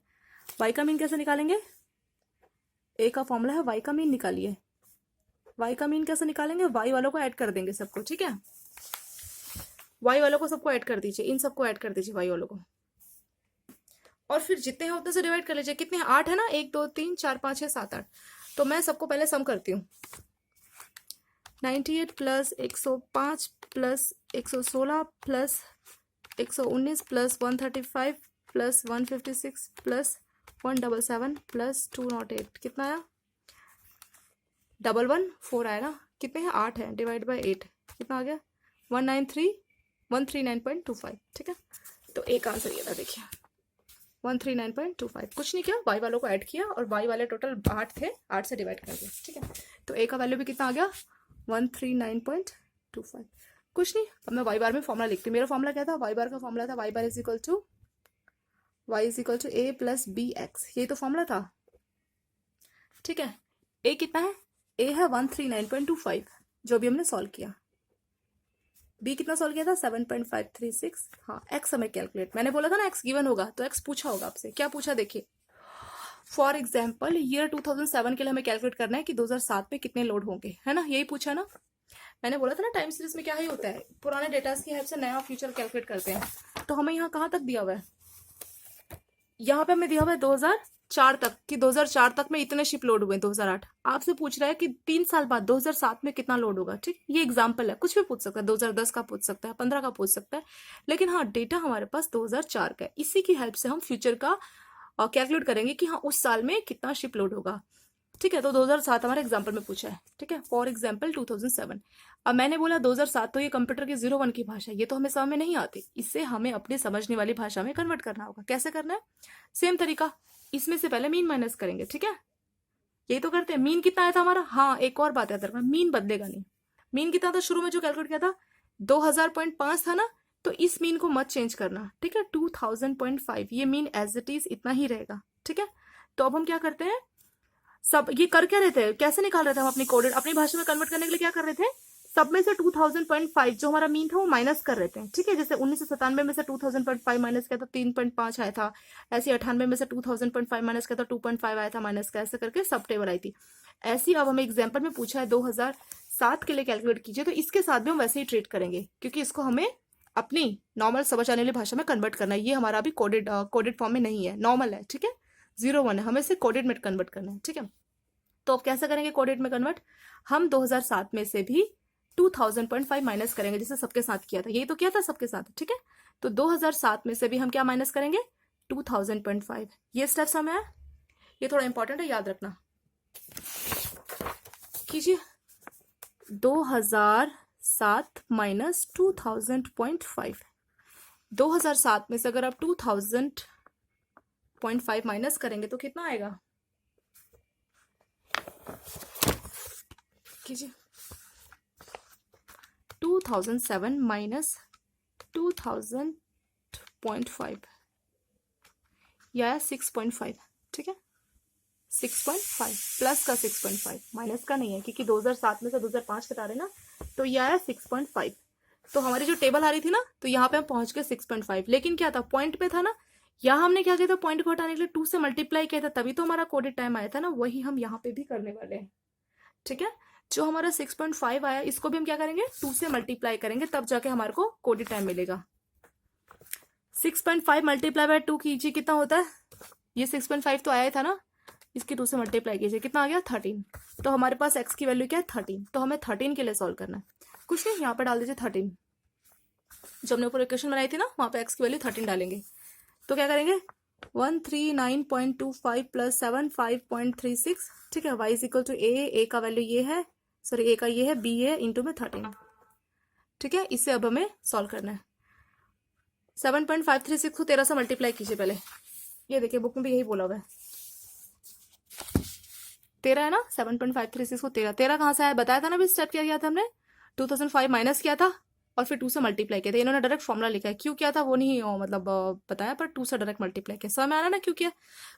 वाई का मीन कैसे निकालेंगे? ए का फॉर्मूला है वाई का मीन निकालिए। वाई का मीन कैसे निकालेंगे? वाई वालों को ऐड कर देंगे सबको, ठीक है, वाई वालों को सबको ऐड कर दीजिए, इन सबको ऐड कर दीजिए वाई वालों को, और फिर जितने हैं उतने से डिवाइड कर लीजिए। कितने हैं? 8 है ना, 1 2 3 4 5 6 7 8। तो मैं सबको पहले सम करती हूँ। 98 plus 105 plus 116 plus 119 plus 135 plus 156 plus 177 plus 208, कितना आया? 114 आया ना। कितने हैं? 8 है, डिवाइड बाय 8 कितना आ गया? 139.25, ठीक है। तो एक आंसर ये था, देखिए 139.25। कुछ नहीं किया, वाई वालों को ऐड किया और वाई वाले टोटल 8 थे, 8 से डिवाइड कर दिया, ठीक है। तो ए का वैल्यू भी कितना आ गया? 139.25। कुछ नहीं, अब मैं वाई बार में फॉर्मूला लिखती हूँ। मेरा फॉर्मूला क्या था? वाई बार का फॉर्मूला था Y bar is equal to A plus B X, ये तो फॉर्मूला था, ठीक है। ए कितना है? ए है 139.25, जो भी हमने सॉल्व किया। बी कितना सॉल्व किया था? 7.536। हाँ, एक्स हमें कैलकुलेट, मैंने बोला था ना एक्स गिवन होगा, तो एक्स पूछा होगा आपसे। क्या पूछा? देखिए, फॉर एग्जाम्पल ईयर 2007 के लिए हमें कैलकुलेट करना है कि 2007 में कितने लोड होंगे, है ना, यही पूछा ना। मैंने बोला था ना टाइम सीरीज में क्या ही होता है, पुराने डेटा की हेल्प से नया फ्यूचर कैलकुलेट करते हैं। तो हमें यहाँ कहाँ तक दिया हुआ है? यहाँ पे हमें दिया हुआ है 2004 तक, कि 2004 तक में इतने शिप लोड हुए। 2008 आपसे पूछ रहा है कि 3 साल बाद 2007 में कितना लोड होगा, ठीक। ये एग्जाम्पल है, कुछ भी पूछ सकता है, 2010 का पूछ सकता है, 15 का पूछ सकता है, लेकिन हाँ डेटा हमारे पास 2004 का है। इसी की हेल्प से हम फ्यूचर का कैलकुलेट करेंगे कि हाँ उस साल में कितना शिप लोड होगा। ठीक है, तो 2007 हमारे एग्जाम्पल में पूछा है, ठीक है, फॉर एग्जाम्पल 2007। अब मैंने बोला 2007 तो ये कंप्यूटर की 01 की भाषा, ये तो हमें समझ में नहीं आती, इससे हमें अपने समझने वाली भाषा में कन्वर्ट करना होगा। कैसे करना है? सेम तरीका, इसमें से पहले मीन माइनस करेंगे, ठीक है, यही तो करते हैं। मीन कितना आया था हमारा? हाँ, एक और बात याद रखना, मीन बदलेगा नहीं। मीन कितना था शुरू में जो कैलकुलेट किया था? 2000.5 था ना, तो इस मीन को मत चेंज करना, ठीक है, 2000.5 ये मीन एज इट इज इतना ही रहेगा, ठीक है। तो अब हम क्या करते हैं, सब ये कर क्या रहे थे, कैसे निकाल रहे थे हम अपनी कोडेड अपनी भाषा में कन्वर्ट करने के लिए क्या कर रहे थे, सब में से 2000.5 जो हमारा मीन था वो माइनस कर रहे थे, ठीक है। जैसे 1997 में से 2000.5 माइनस किया तो 3.5 आया था, ऐसे 98 में से 2000.5 माइनस किया तो 2.5 आया था माइनस का, ऐसे करके सब टेबल आई थी। ऐसी अब हमें एग्जाम्पल में पूछा है 2007 के लिए कैलकुलेट कीजिए, तो इसके साथ भी हम वैसे ही ट्रीट करेंगे, क्योंकि इसको हमें अपनी नॉर्मल समझ आने वाली भाषा में कन्वर्ट करना है। ये हमारा अभी कोडेड फॉर्म में नहीं है, नॉर्मल है, ठीक है, 01 है, हमें इसे कोडेड में कन्वर्ट करना है, ठीक है। तो अब कैसे करेंगे कोडेड में कन्वर्ट? हम 2007 में से भी 2000.5 माइनस करेंगे, जैसे सबके साथ किया था, यही तो किया था सबके साथ, ठीक है। तो 2007 में से भी हम क्या माइनस करेंगे? 2000.5। ये स्टेप्स हमें है, ये थोड़ा इंपॉर्टेंट है, याद रखना। कीजिए 2007 माइनस 2000.5। 2007 में से अगर आप 2000.5 माइनस करेंगे तो कितना आएगा? कीजिए 2007 माइनस 2000.5, या 6.5, ठीक है, 6.5 प्लस का 6.5, माइनस का नहीं है, क्योंकि 2007 में से 2005 घटा रहे ना, तो यह आया 6.5। तो हमारी जो टेबल आ रही थी ना, तो यहाँ पे हम पहुंच गए 6.5, लेकिन क्या था, पॉइंट पे था ना, यहाँ हमने क्या किया था, पॉइंट को हटाने के लिए 2 से मल्टीप्लाई किया था, तभी तो हमारा कोडेड टाइम आया था ना, वही हम यहाँ पे भी करने वाले हैं, ठीक है। जो हमारा 6.5 आया, इसको भी हम क्या करेंगे, 2 से मल्टीप्लाई करेंगे, तब जाके हमारे को कोडेड टाइम मिलेगा। 6.5 मल्टीप्लाई बाय 2 कीजिए, कितना होता है? ये 6.5 तो आया था ना, इसकी 2 से मल्टीप्लाई कीजिए, कितना आ गया? 13। तो हमारे पास x की वैल्यू क्या है? 13। तो हमें 13 के लिए सॉल्व करना है, कुछ नहीं, यहाँ पे डाल दीजिए 13। जो हमने ऊपर इक्वेशन बनाई थी ना, वहाँ पे x की वैल्यू 13 डालेंगे। तो क्या करेंगे, 139.25 प्लस 75.36, ठीक है, y is equal to a का वैल्यू ये है, सॉरी a का ये है, b है, इंटू में 13, ठीक है। इससे अब हमें सॉल्व करना है। 7.536 को 13 से मल्टीप्लाई कीजिए पहले, ये देखिए बुक में भी यही बोला हुआ है, 13 है ना, 7.536 को 13 कहाँ से आया, बताया था ना अभी, स्टेप क्या किया था हमने, 2005 माइनस किया था और फिर 2 से मल्टीप्लाई किया था। इन्होंने डायरेक्ट फॉर्मुला लिखा है, क्यों किया था वो नहीं मतलब बताया, पर 2 से डायरेक्ट मल्टीप्लाई किया, समझ में आ रहा ना क्यों किया?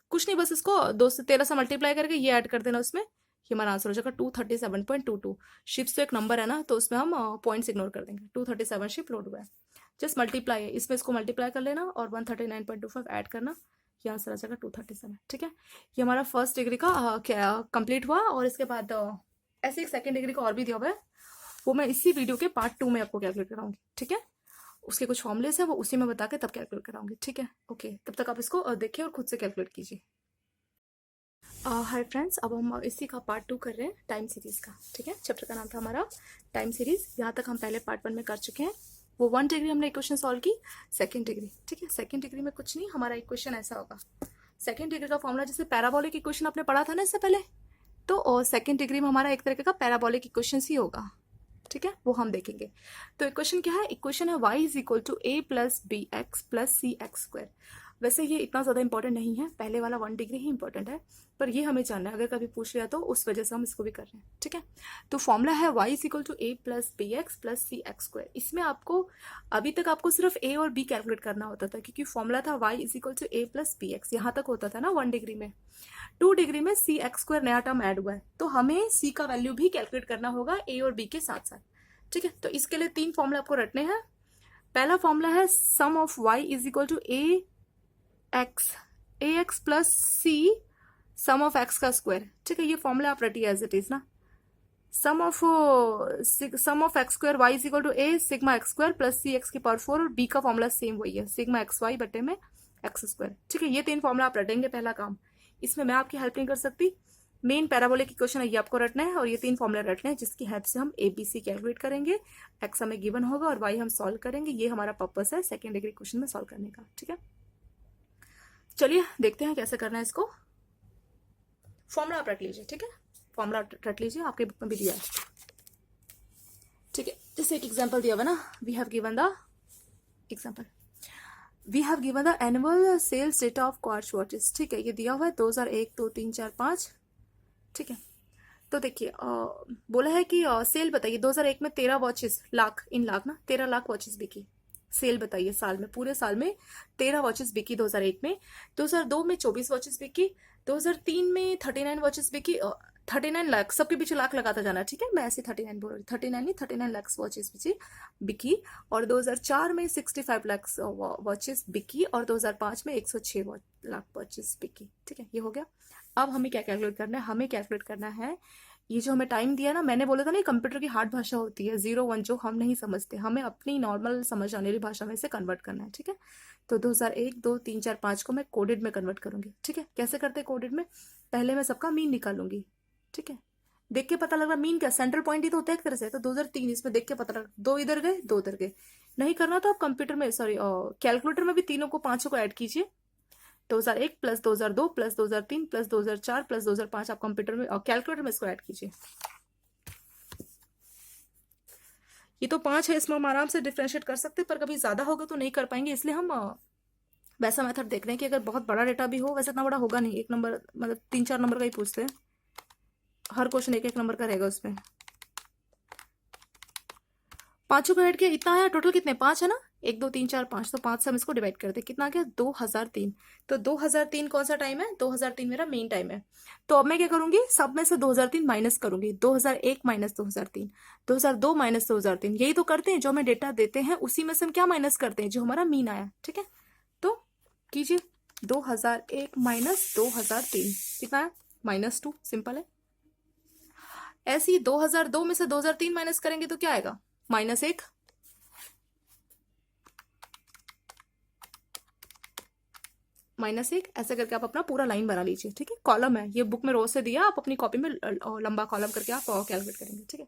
कुछ नहीं, बस इसको 2 से 13 से मल्टीप्लाई करके ये ऐड कर देना उसमें, ये हमारा आंसर हो जाएगा 237.22। शिप्स तो एक नंबर है ना, तो उसमें हम पॉइंट्स इग्नोर कर देंगे, 237 शिप लोड हुआ है, जस्ट मल्टीप्लाई है, इसमें इसको मल्टीप्लाई कर लेना और 139.25 ऐड करना, ये आंसर आ जाएगा 237, ठीक है। ये हमारा फर्स्ट डिग्री का कंप्लीट हुआ, और इसके बाद ऐसे एक सेकेंड डिग्री का और भी दिया हुआ है, वो मैं इसी वीडियो के पार्ट 2 में आपको कैलकुलेट कराऊंगी, ठीक है। उसके कुछ फॉर्मुलेस है, वो उसी में बता के तब कैलकुलेट कराऊंगी, ठीक है। ओके, तब तक आप इसको देखिए और खुद से कैलकुलेट कीजिए। हाय फ्रेंड्स, अब हम इसी का पार्ट 2 कर रहे हैं, टाइम सीरीज का, ठीक है। चैप्टर का नाम था हमारा टाइम सीरीज। यहाँ तक हम पहले पार्ट 1 में कर चुके हैं, वो 1 डिग्री हमने इक्वेशन सॉल्व की, सेकंड डिग्री, ठीक है। सेकंड डिग्री में कुछ नहीं, हमारा इक्वेशन ऐसा होगा, सेकंड डिग्री का फॉर्मूला, जैसे पैराबोलिक इक्वेशन आपने पढ़ा था ना इससे पहले, तो सेकंड डिग्री में हमारा एक तरीके का पैराबोलिक इक्वेशन ही होगा, ठीक है, वो हम देखेंगे। तो इक्वेशन क्या है, इक्वेशन है y is equal to a plus B X plus C X square. वैसे ये इतना ज़्यादा इंपॉर्टेंट नहीं है, पहले वाला 1 डिग्री ही इंपॉर्टेंट है, पर ये हमें जानना है, अगर कभी पूछ लिया तो उस वजह से हम इसको भी कर रहे हैं, ठीक है। तो फॉर्मूला है y is equal to a plus B X plus C X square. इसमें आपको अभी तक आपको सिर्फ a और b कैलकुलेट करना होता था, क्योंकि फॉर्मूला था y is equal to a plus B X, यहाँ तक होता था ना 1 डिग्री में। 2 डिग्री में सी एक्स स्क्वायर नया टर्म ऐड हुआ है, तो हमें c का वैल्यू भी कैलकुलेट करना होगा a और b के साथ साथ, ठीक है। तो इसके लिए 3 फॉर्मूला आपको रटने हैं। पहला फॉर्मूला है sum of y is equal to a x plus c sum of x का स्क्वायर, ठीक है। ये फॉर्मूला आप रटिए एज इट इज ना, sum of x square y is equal to a sigma x square plus C x की power 4, और b का formula same वही है, सिग्मा एक्स वाई बटे में एक्स स्क्वायर, ठीक है। ये 3 फॉर्मूला आप रटेंगे, पहला काम। इसमें मैं आपकी हेल्प नहीं कर सकती, मेन पैराबोलिक इक्वेशन है ये आपको रटना है, और ये 3 फॉर्मूला रटने हैं, जिसकी हेल्प से हम ABC कैलकुलेट करेंगे, x हमें गिवन होगा और y हम सॉल्व करेंगे। ये हमारा पर्पस है सेकेंड डिग्री क्वेश्चन में सॉल्व करने का, ठीक है। चलिए देखते हैं कैसे करना है इसको। फॉर्मूला आप रट लीजिए, ठीक है, फॉर्मूला रट लीजिए, आपके बुक में भी दिया है, ठीक है। जैसे एक एग्जाम्पल दिया हुआ ना, we have given the example, we have given the annual sales data of quartz watches, ठीक है, ये दिया हुआ है 2001 2 3 4 5, ठीक है। तो देखिए बोला है कि सेल बताइए 2001 में 13 वॉचेस, लाख इन लाख ना, 13 लाख वॉचेस बिकी। सेल बताइए साल में, पूरे साल में 13 वॉचेस बिकी 2001 में। 2002 में 24 वॉचेस बिकी। 2003 में 39 वॉचेस बिकी। 39 लाख, सबके पीछे लाख लगाता जाना, ठीक है, मैं ऐसे 39 बोल रही, 39 नहीं 39 लाख वॉचेस बिकी। और 2004 में 65 लाख वॉचेस बिकी। और 2005 में 106 लाख वॉचेस बिकी, ठीक है, ये हो गया। अब हमें क्या कैलकुलेट करना है, हमें कैलकुलेट करना है ये जो हमें टाइम दिया ना, मैंने बोला था ना कंप्यूटर की हार्ड भाषा होती है 0 1 जो हम नहीं समझते, हमें अपनी नॉर्मल समझ आने वाली भाषा में से कन्वर्ट करना है, ठीक है। तो 2001 2 3 4 5 को मैं कोडेड में कन्वर्ट करूंगी, ठीक है। कैसे करते हैं कोडेड में, पहले मैं सबका मीन निकालूंगी, ठीक है। देख के पता लग रहा मीन क्या, सेंट्रल पॉइंट ही तो होता है एक तरह से। तो 2003 इसमें देख के पता लग, 2 इधर गए 2 उधर गए। नहीं करना तो आप कंप्यूटर में, सॉरी कैलकुलेटर में भी तीनों को, पांचों को ऐड कीजिए। 2001 प्लस 2002 प्लस 2003 प्लस 2004 प्लस 2005 आप कंप्यूटर में और कैलकुलेटर में इसको ऐड कीजिए। ये तो 5 है, इसमें हम आराम से डिफ्रेंशिएट कर सकते हैं, पर कभी ज्यादा होगा तो नहीं कर पाएंगे, इसलिए हम वैसा मेथड देख रहे हैं कि अगर बहुत बड़ा डेटा भी हो, वैसे इतना बड़ा होगा नहीं, 1 नंबर मतलब 3 4 नंबर का ही पूछते हैं, हर क्वेश्चन 1 1 नंबर का रहेगा उसमें। पांचों को ऐड किया, इतना आया टोटल, कितने 5 है ना, 1 2 3 4 5, तो 5 से हम इसको डिवाइड करते हैं, कितना आ गया 2003। तो 2003 कौन सा टाइम है, 2003 मेरा मेन टाइम है। तो अब मैं क्या करूंगी, सब में से 2003 माइनस करूंगी, 2001 माइनस 2003, 2002 माइनस 2003, यही तो करते हैं, जो हमें डेटा देते हैं उसी में से हम क्या माइनस करते हैं, जो हमारा मीन आया, ठीक है। तो कीजिए 2001 माइनस 2003 कितना है, -2, सिंपल है। ऐसे ही 2002 में से 2003 माइनस करेंगे तो क्या आएगा, -1, -1, ऐसे करके आप अपना पूरा लाइन बना लीजिए, ठीक है। कॉलम है ये, बुक में रो से दिया, आप अपनी कॉपी में लंबा कॉलम करके आप कैलकुलेट करेंगे, ठीक है।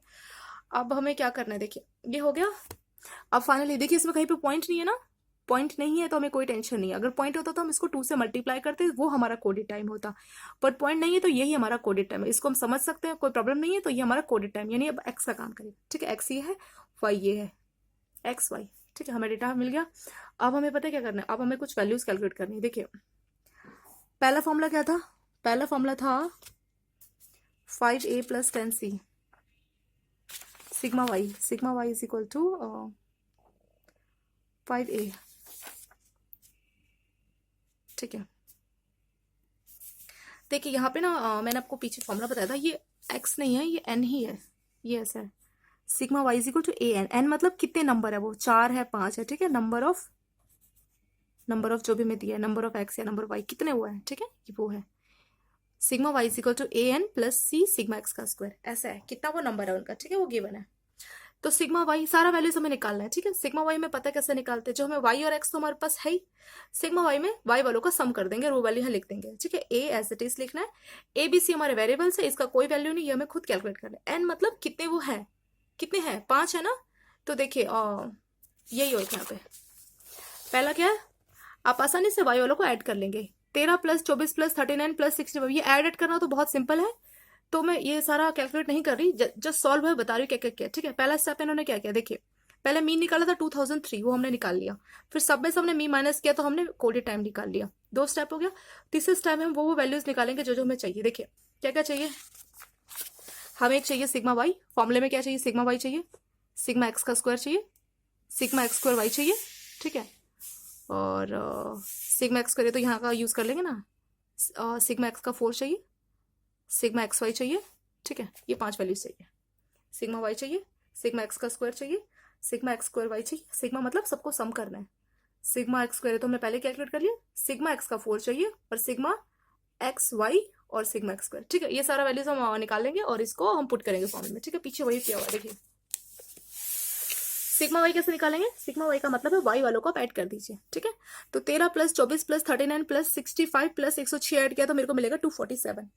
अब हमें क्या करना है, देखिए ये हो गया। अब फाइनली देखिए इसमें कहीं पे पॉइंट नहीं है ना, पॉइंट नहीं है तो हमें कोई टेंशन नहीं है, अगर पॉइंट होता तो हम इसको 2 से मल्टीप्लाई करते, वो हमारा कोडेड टाइम होता, पर पॉइंट नहीं है तो यही हमारा कोडेड टाइम है, इसको हम समझ सकते हैं, कोई प्रॉब्लम नहीं है। तो ये हमारा कोडेड टाइम, यानी अब एक्स का काम करेगा, ठीक है, एक्स ये है, वाई ये है, एक्स वाई, ठीक है, हमें डेटा मिल गया। अब हमें पता है क्या करना है, अब हमें कुछ वैल्यूज कैलकुलेट करनी है। देखिए पहला फॉर्मूला क्या था, पहला फॉर्मूला था 5a plus 10c sigma Y is equal to 5a, ठीक है। देखिए यहाँ पे ना मैंने आपको पीछे फॉर्मूला बताया था, ये x नहीं है, ये n ही है, ये ऐसा है, sigma Y is equal to A N, N मतलब कितने नंबर है, वो 4 है 5 है, ठीक है। नंबर ऑफ जो भी मैं दिया है, नंबर ऑफ एक्स या नंबर वाई कितने हुआ है, ठीक है, ये वो है sigma Y is equal to A N plus C sigma X का स्क्वायर, ऐसा है, कितना वो नंबर है उनका, ठीक है, वो गिवन है। तो सिग्मा वाई सारा वैल्यूज हमें निकालना है, ठीक है। सिग्मा वाई में पता कैसे निकालते हैं, जो हमें वाई और एक्स तो हमारे पास है ही, सिग्मा वाई में वाई वालों का सम कर देंगे, रो वैल्यू यहाँ लिख देंगे, ठीक है। ए एज इट इज लिखना है, ए बी सी हमारे वेरिएबल्स है, इसका कोई वैल्यू नहीं, ये हमें खुद कैलकुलेट करना है। एन मतलब कितने वो है, कितने हैं, 5 है ना। तो देखिए यही हो यहाँ पे, पहला क्या है, आप आसानी से वाई वालों को ऐड कर लेंगे, 13 प्लस 24 प्लस 39 प्लस 65, ये ऐड करना तो बहुत सिंपल है, तो मैं ये सारा कैलकुलेट नहीं कर रही, जस्ट सॉल्व है, बता रही हूँ क्या क्या किया, ठीक है। पहला स्टेप इन्होंने क्या किया, देखिए पहले मीन निकाला था 2003, वो हमने निकाल लिया, फिर सब में से हमने मीन माइनस किया तो हमने कोडेड टाइम निकाल लिया, 2 स्टेप हो गया। तीसरे स्टेप में हम वो वैल्यूज निकालेंगे जो जो हमें चाहिए। देखिए क्या क्या चाहिए, हमें एक चाहिए सिग्मा वाई, फॉर्मूले में क्या चाहिए, सिग्मा वाई चाहिए, सिग्मा एक्स का स्क्वायर चाहिए, सिग्मा एक्स स्क्वायर वाई चाहिए, ठीक है। और सिग्मा एक्स स्क्वायर तो यहाँ का यूज कर लेंगे ना, सिग्मा एक्स का 4 चाहिए, सिग्मा एक्स वाई चाहिए, ठीक है, ये 5 वैल्यूज चाहिए, सिग्मा वाई चाहिए, सिग्मा एक्स का स्क्वायर चाहिए, सिग्मा एक्स स्क्वायर वाई चाहिए, सिग्मा मतलब सबको सम करना है, सिग्मा एक्स स्क्वायर तो हमने पहले कैलकुलेट कर लिया, सिग्मा एक्स का 4 चाहिए, और सिग्मा एक्स वाई और सिग्मा एक्स स्क्वायर, ठीक है। ये सारा वैल्यूज हम निकाल लेंगे और इसको हम पुट करेंगे फॉर्मूले में, ठीक है। पीछे वही किया हुआ है, देखिए सिग्मा वाई कैसे निकालेंगे, सिग्मा वाई का मतलब है वाई वालों को आप ऐड कर दीजिए, ठीक है। तो 13 plus 24 plus 39 plus 65 plus 106 add किया तो मेरे को मिलेगा 247।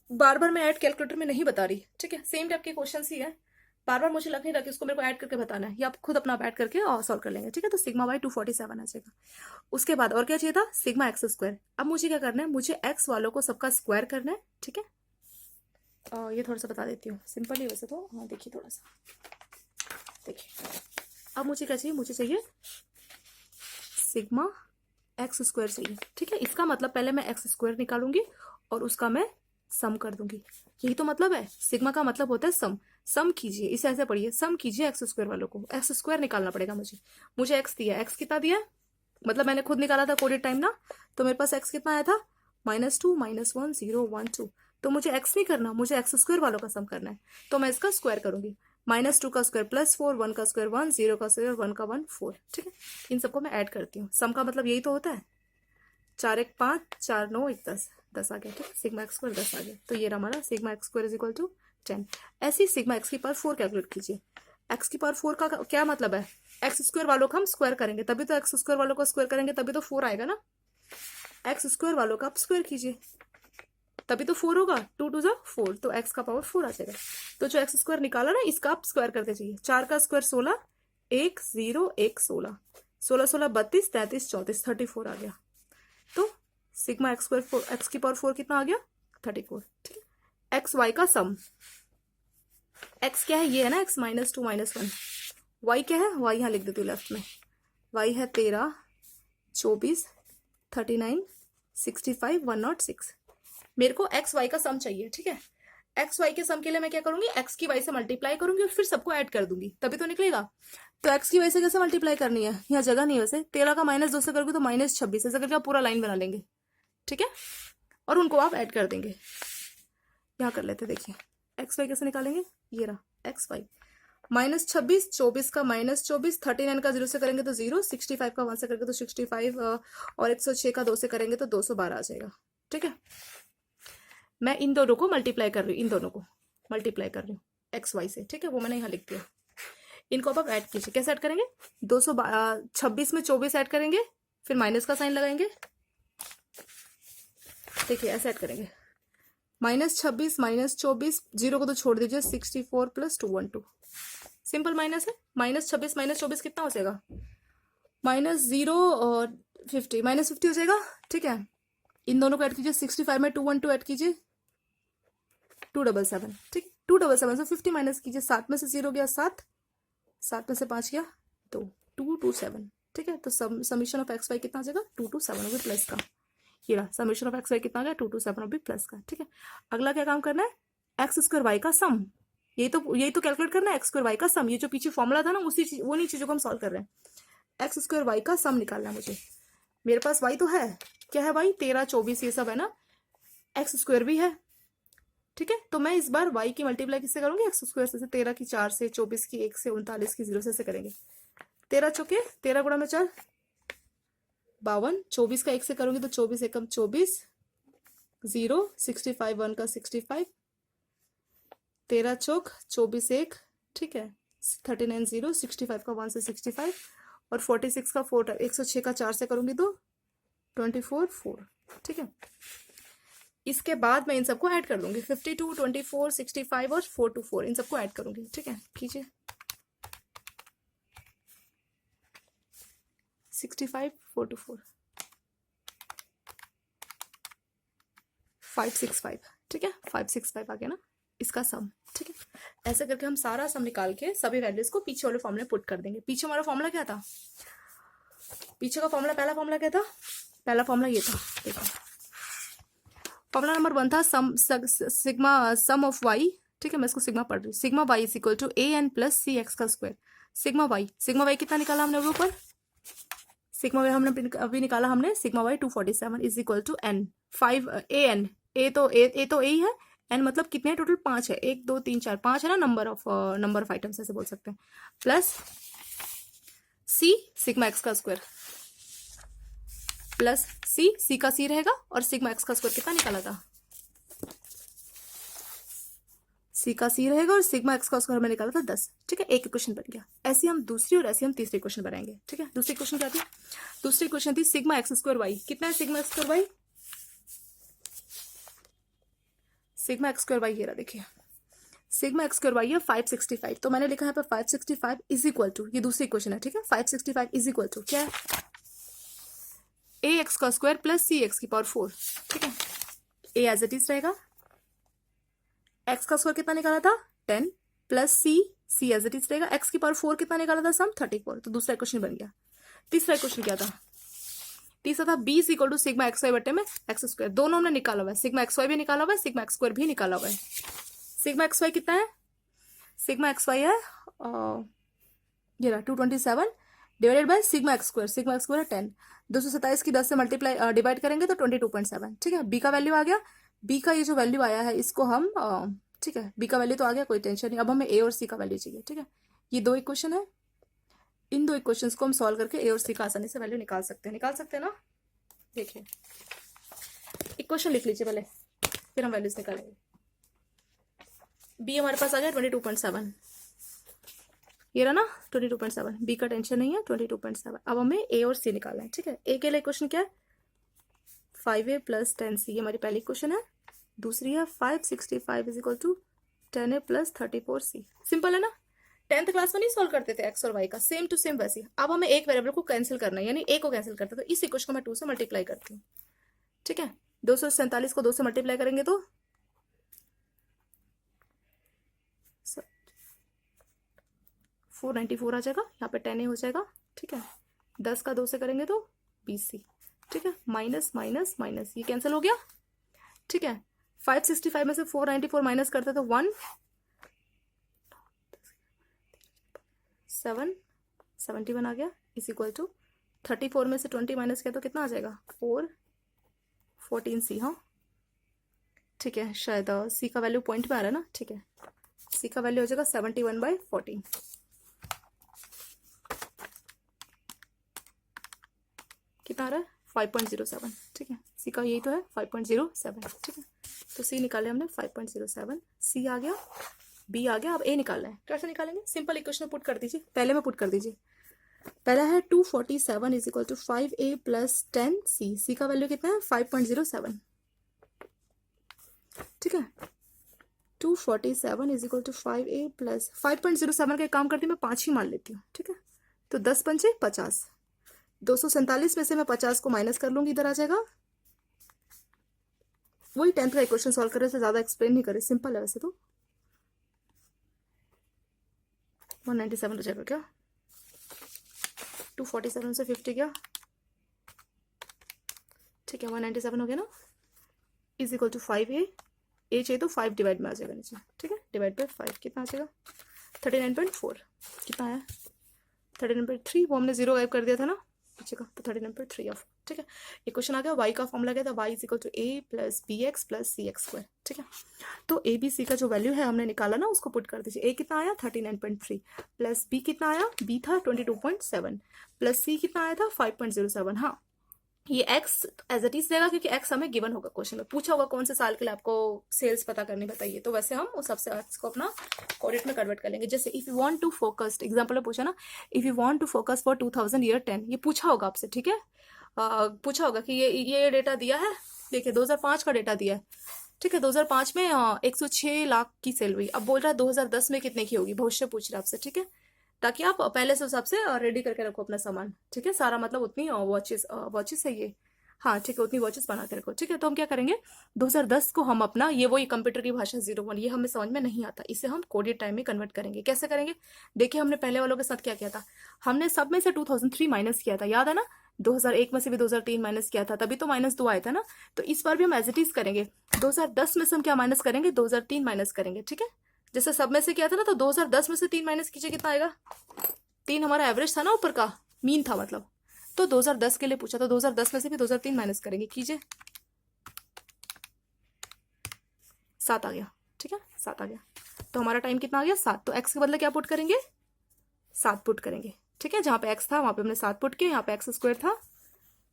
बार बार मैं ऐड कैलकुलेटर में नहीं बता रही, ठीक है, सेम टाइप के क्वेश्चन ही है, बार बार मुझे लग नहीं रहा कि उसको मेरे को ऐड करके बताना है, ये आप खुद अपना ऐड करके और सॉल्व कर लेंगे, ठीक है। तो सिग्मा वाई 247 आ जाएगा। उसके बाद और क्या चाहिए था, सिग्मा एक्स स्क्वायर। अब मुझे क्या करना है, मुझे एक्स वालों को सबका स्क्वायर करना है, ठीक है। ये थोड़ा सा बता देती हूँ, सिंपल ही वैसे तो, हाँ देखिए थोड़ा सा देखिए। अब मुझे क्या चाहिए, मुझे चाहिए सिग्मा एक्स स्क्वायर चाहिए, ठीक है। इसका मतलब पहले मैं एक्स स्क्वायर निकालूंगी और उसका मैं सम कर दूंगी, यही तो मतलब है। सिग्मा का मतलब होता है सम। सम कीजिए, इसे ऐसे पढ़िए, सम कीजिए एक्स स्क्वायर वालों को। एक्स स्क्वायर निकालना पड़ेगा मुझे एक्स दिया, एक्स कितना दिया है, मतलब मैंने खुद निकाला था कोडेड टाइम ना, तो मेरे पास एक्स कितना आया था, -2 -1 0 1 2। तो मुझे एक्स नहीं करना, मुझे एक्स स्क्वायर वालों का सम करना है, तो मैं इसका स्क्वायर करूंगी। -2 का स्क्वायर +4, 1 का स्क्वायर 1, 0 का स्क्वायर 1 का 1 4, ठीक है। इन सबको मैं ऐड करती हूँ, सम का मतलब यही तो होता है। 4 1 5, 4 9 1 10, 10 आ गया, ठीक है। सिग्मा एक्स स्क्वायर 10 आ गया, तो ये रहा हमारा sigma x square is equal to 10। ऐसे ही सिग्मा एक्स की पावर 4 कैलकुलेट कीजिए। एक्स की पावर 4 का क्या मतलब है, एक्स स्क्वायर वालों का हम स्क्वायर करेंगे तभी तो, एक्स स्क्वायर वालों को स्क्वायर करेंगे तभी तो 4 आएगा ना। एक्स स्क्वायर वालों का आप स्क्वायर कीजिए तभी तो 4 होगा, 2 2 जा 4, तो एक्स का पावर 4 आ जाएगा। तो जो एक्स स्क्वायर निकाला ना, इसका आप स्क्वायर करते जाइए। 4 का स्क्वायर 16, 1 0 1 16, 16 16 32 33 34, 34 आ गया। तो सिग्मा एक्स स्क्वायर एक्स की पावर 4 कितना आ गया, 34, ठीक है। एक्स वाई का सम, एक्स क्या है, ये है ना एक्स -2 -1। वाई क्या है, वाई यहाँ लिख देती हूँ लेफ्ट में। वाई है 13 24 39 65 106। मेरे को एक्स वाई का सम चाहिए, ठीक है। एक्स वाई के सम के लिए मैं क्या करूंगी, एक्स की वाई से मल्टीप्लाई करूंगी और फिर सबको ऐड कर दूंगी, तभी तो निकलेगा। तो एक्स की वाई से कैसे मल्टीप्लाई करनी है, यहाँ जगह नहीं है वैसे। 13 का -2 से करोगे तो -26, ऐसा करके आप पूरा लाइन बना लेंगे, ठीक है। और उनको आप ऐड कर देंगे, यहाँ कर लेते, देखिए एक्स वाई कैसे निकालेंगे, ये रहा एक्स वाई। -26, 24 का -24, 39 का 0 से करेंगे तो 0, 65 का 1 से करेंगे तो 65, और 106 का 2 से करेंगे तो 212 आ जाएगा, ठीक है। मैं इन दोनों को मल्टीप्लाई कर रही हूँ, इन दोनों को मल्टीप्लाई कर रही हूँ एक्स वाई से, ठीक है। वो मैंने यहाँ लिख दिया। इनको अब आप ऐड कीजिए, कैसे ऐड करेंगे, 226 में 24 ऐड करेंगे, फिर माइनस का साइन लगाएंगे, देखिए ऐसे ऐड करेंगे। -26 -24, 0 को तो छोड़ दीजिए, 64 + 212, सिंपल माइनस है। -26 -24 कितना हो जाएगा, -0 और 50, -50 हो जाएगा, ठीक है। इन दोनों को ऐड कीजिए, 65 में 212 ऐड कीजिए, 277, ठीक। 277 से 50 माइनस कीजिए, 7 में से 0 गया 7, 7 में से 5 गया 2, 227, ठीक है। तो समीशन ऑफ एक्स वाई कितना आ जाएगा, 227 भी प्लस का। ये रहा समीशन ऑफ एक्स वाई कितना आ गया, 227 भी प्लस का, ठीक है। अगला क्या काम करना है, एक्स स्क्वायर वाई का सम, यही तो कैलकुलेट करना है, एक्स स्क्वायर वाई का सम। ये जो पीछे फॉर्मूला था ना, वो नहीं चीजों को हम सॉल्व कर रहे हैं। एक्स स्क्वायर वाई का सम निकालना है मुझे। मेरे पास वाई तो है, क्या है वाई, 13 24 ये सब है ना, एक्स स्क्वायर भी है, ठीक है। तो मैं इस बार वाई की मल्टीप्लाई किससे करूंगी, एक्स स्क्वायर से। 13 की 4 से, 24 की 1 से, 39 की 0 से करेंगे। 13 चौके 13 गुणा में 4 52, 24 का 1 से करूंगी तो 24 एकम 24, 0 65 1 का 65, 13 चौक 24 1, ठीक है। 39 0, 65 का 1 से 65, और 46 का 4, 106 का 4 से करूंगी तो 24 4, ठीक है। इसके बाद मैं इन सबको ऐड कर दूंगी, 52 24 65 और 4 2 4, इन सबको ऐड करूंगी, ठीक है। कीजिए 65 4 2 4 565, ठीक है। 565 आ गया ना इसका सम, ठीक है। ऐसे करके हम सारा सम निकाल के सभी वैल्यूज को पीछे वाले फॉर्मूले पुट कर देंगे। पीछे हमारा फॉर्मूला क्या था, पीछे का फॉर्मूला, पहला फॉर्मूला क्या था, पहला फॉर्मूला ये था, देखो फॉर्मूला नंबर 1 था सिग्मा सम ऑफ वाई, ठीक है। मैं इसको सिग्मा पढ़ रही हूँ, sigma Y is equal to AN + CX का स्क्वायर। सिग्मा वाई कितना निकाला हमने ऊपर, सिग्मा वाई हमने अभी निकाला हमने, sigma Y 247 is equal to N 5 AN, A तो ए ही है, N मतलब कितने हैं टोटल, 5 है, 1 2 3 4 5 है ना, नंबर ऑफ आइटम्स ऐसे बोल सकते हैं, प्लस C सिग्मा एक्स का स्क्वायर, प्लस C का C रहेगा, और सिग्मा एक्स का स्क्वायर कितना निकाला था, C का C रहेगा और सिग्मा एक्स का स्क्वायर हमने निकाला था 10, ठीक है। एक क्वेश्चन बन गया। ऐसे हम दूसरी और ऐसे हम तीसरी क्वेश्चन बनाएंगे, ठीक है। दूसरी क्वेश्चन क्या थी, दूसरी क्वेश्चन थी सिग्मा एक्स स्क्वायर वाई, कितना है sigma x square Y, sigma x square Y ये रहा, देखिए सिग्मा एक्स स्क्वायर वाई है 565, तो मैंने लिखा है पर 565 इज इक्वल टू, ये दूसरी इक्वेशन है, ठीक है। 565 इज इक्वल टू क्या है, ए एक्स का स्क्वायर प्लस सी एक्स की पावर 4, ठीक है। ए एज इट इज रहेगा, एक्स का स्क्वायर कितना निकाला था 10 plus C as it is रहेगा, एक्स की पावर 4 कितना निकाला था सम 34, तो दूसरा इक्वेशन बन गया। तीसरा इक्वेशन क्या था, तीसरा था B is equal to sigma x Y बटे में एक्स स्क्वायर, दोनों हमने निकाला हुआ है, सिग्मा एक्स वाई भी निकाला हुआ है, सिग्मा एक्स स्क्वायर भी निकाला हुआ है। सिग्मा एक्स वाई कितना है, सिग्मा एक्स वाई है ये रहा 227 divided by sigma x square है 10, 227 की 10 से मल्टीप्लाई डिवाइड करेंगे तो 22.7, ठीक है। बी का वैल्यू आ गया, बी का ये जो वैल्यू आया है इसको हम ठीक है, बी का वैल्यू तो आ गया, कोई टेंशन नहीं। अब हमें ए और सी का वैल्यू चाहिए, ठीक है। ये दो इक्वेशन है, इन दो इक्वेशंस को हम सॉल्व करके ए और सी का आसानी से वैल्यू निकाल सकते हैं ना। देखिए इक्वेशन लिख लीजिए पहले, फिर हम वैल्यूज निकालेंगे। बी हमारे पास आ गया 22.7, ये रहा ना 22.7, बी का टेंशन नहीं है 22.7। अब हमें ए और सी निकालना है, ठीक है। ए के लिए इक्वेशन क्या है 5a प्लस 10c, ये हमारी पहली इक्वेशन है। दूसरी है 565 is equal to 10a plus 34c, simple है ना। 10th क्लास में नहीं सॉल्व करते थे एक्स और वाई का, सेम टू सेम वैसे। अब हमें एक वेरिएबल को कैंसिल करना है, यानी ए को कैंसिल करते, तो इस इक्वेशन को मैं 2 से मल्टीप्लाई करती हूँ, ठीक है। 247 को 2 से मल्टीप्लाई करेंगे तो 494 आ जाएगा, यहाँ पे 10a हो जाएगा, ठीक है। 10 का 2 से करेंगे तो 20c, ठीक है। माइनस माइनस माइनस ये कैंसिल हो गया, ठीक है। 565 में से 494 माइनस करते तो 71 आ गया इज इक्वल टू 34 में से 20 माइनस किया तो कितना आ जाएगा 14c, हाँ ठीक है। शायद सी का वैल्यू पॉइंट में आ रहा है ना, ठीक है। सी का वैल्यू हो जाएगा 71/14, कितना आ रहा है 5.07, ठीक है। सी का यही तो है 5.07, ठीक है। तो सी निकाले हमने 5.07, सी आ गया, बी आ गया। अब ए निकालना है, कैसे निकालेंगे, सिंपल इक्वेशन पुट कर दीजिए, पहले में पुट कर दीजिए। पहला है 247 is equal to 5a plus 10c, C का वैल्यू कितना है 5.07, ठीक है। 247 is equal to 5a plus 5.07 का एक काम करती हूँ मैं 5 ही मान लेती हूँ, ठीक है। तो 10 पंचे 50, 247 में से मैं 50 को माइनस कर लूंगी, इधर आ जाएगा। वही 10th का इक्वेशन सॉल्व करे से ज्यादा एक्सप्लेन नहीं करे, सिंपल है वैसे तो। 197 हो जाएगा क्या, 247 से 50 गया, ठीक है। 197 हो गया ना, इज इक्वल टू 5a, ए चाहिए तो 5 डिवाइड में आ जाएगा नीचे, ठीक है। डिवाइड बाय 5 कितना आ जाएगा 39.4, कितना आया 39.3, वो हमने 0 गायब कर दिया था ना पीछे का, तो 39.3 ऑफ, ठीक है। इक्वेशन आ गया। y का फॉर्मूला गया था y is equal to a plus B X plus C X square, ठीक है। तो ए बी सी का जो वैल्यू है हमने निकाला ना, उसको पुट कर दीजिए। a कितना आया 39.3 प्लस b कितना आया, b था 22.7 प्लस c कितना आया था 5.07। हाँ ये x एज इट इज रहेगा क्योंकि x हमें गिवन होगा, क्वेश्चन में पूछा होगा कौन से साल के लिए आपको सेल्स पता करनी बताइए, तो वैसे हम उस सबसे x को अपना कोऑर्डिनेट में कन्वर्ट कर लेंगे। जैसे if you want to focus, example में पूछा ना, if you want to focus for 2000 year 10, ये पूछा होगा आपसे, ठीक है। पूछा होगा कि ये डेटा दिया है, देखिए 2005 का डेटा दिया है, ठीक है। 2005 में 106 लाख की सेल हुई। अब बोल रहा है 2010 में कितने की होगी, भविष्य पूछ रहा है आपसे, ठीक है। ताकि आप पहले से उस हिसाब से रेडी करके रखो अपना सामान, ठीक है। सारा मतलब उतनी वॉचेस है ये, हाँ ठीक है, उतनी वॉचेस बना के रखो, ठीक है। तो हम क्या करेंगे 2010 को हम अपना ये वही कंप्यूटर की भाषा 01, ये हमें समझ में नहीं आता, इसे हम कोडेड टाइम में कन्वर्ट करेंगे। कैसे करेंगे, देखिए हमने पहले वालों के साथ क्या किया था, हमने सब में से 2003 माइनस किया था, याद है ना। 2001 में से भी 2003 माइनस किया था, तभी तो -2 आया था ना। तो इस बार भी हम एज इट इज करेंगे, 2010 में से हम क्या माइनस करेंगे 2003 माइनस करेंगे, ठीक है। जैसे सब में से किया था ना, तो 2010 में से 3 माइनस कीजिए, कितना आएगा 3 हमारा एवरेज था ना, ऊपर का मीन था मतलब। तो 2010 के लिए पूछा, तो 2010 में से भी 2003 माइनस करेंगे, कीजिए 7 आ गया, ठीक है 7 आ गया। तो हमारा टाइम कितना आ गया 7, तो x के बदले क्या पुट करेंगे 7 पुट करेंगे, ठीक है। जहाँ पे x था वहां पे हमने 7 पुट किया, यहाँ पे x स्क्वायर था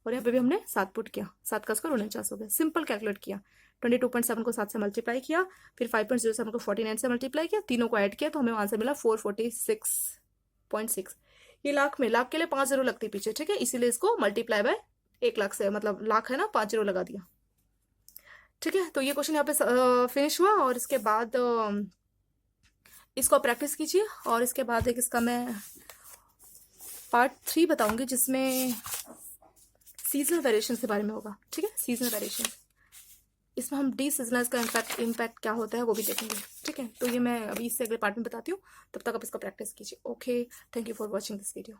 और यहाँ पे भी हमने 7 पुट किया, 7 का स्क्वायर 49 हो गया, सिंपल कैलकुलेट किया। 22.7 को 7 से मल्टीप्लाई किया, फिर 5.07 को 49 से मल्टीप्लाई किया, तीनों को ऐड किया तो हमें आंसर मिला 446.6। ये लाख में, लाख के लिए 5 जीरो लगती पीछे, ठीक है, इसीलिए इसको मल्टीप्लाई बाय 1 लाख से, मतलब लाख है ना 5 जीरो लगा दिया, ठीक है। तो ये क्वेश्चन यहाँ पे फिनिश हुआ और इसके बाद इसको प्रैक्टिस कीजिए और इसके बाद एक इसका मैं पार्ट 3 बताऊंगी जिसमें सीजनल वेरिएशन के बारे में होगा। ठीक है, सीजनल वेरिएशन, इसमें हम डी सीजनल का इम्पैक्ट क्या होता है वो भी देखेंगे। ठीक है, तो ये मैं अभी इससे अगले पार्ट में बताती हूँ, तब तक आप इसका प्रैक्टिस कीजिए। Okay, thank you for watching this video.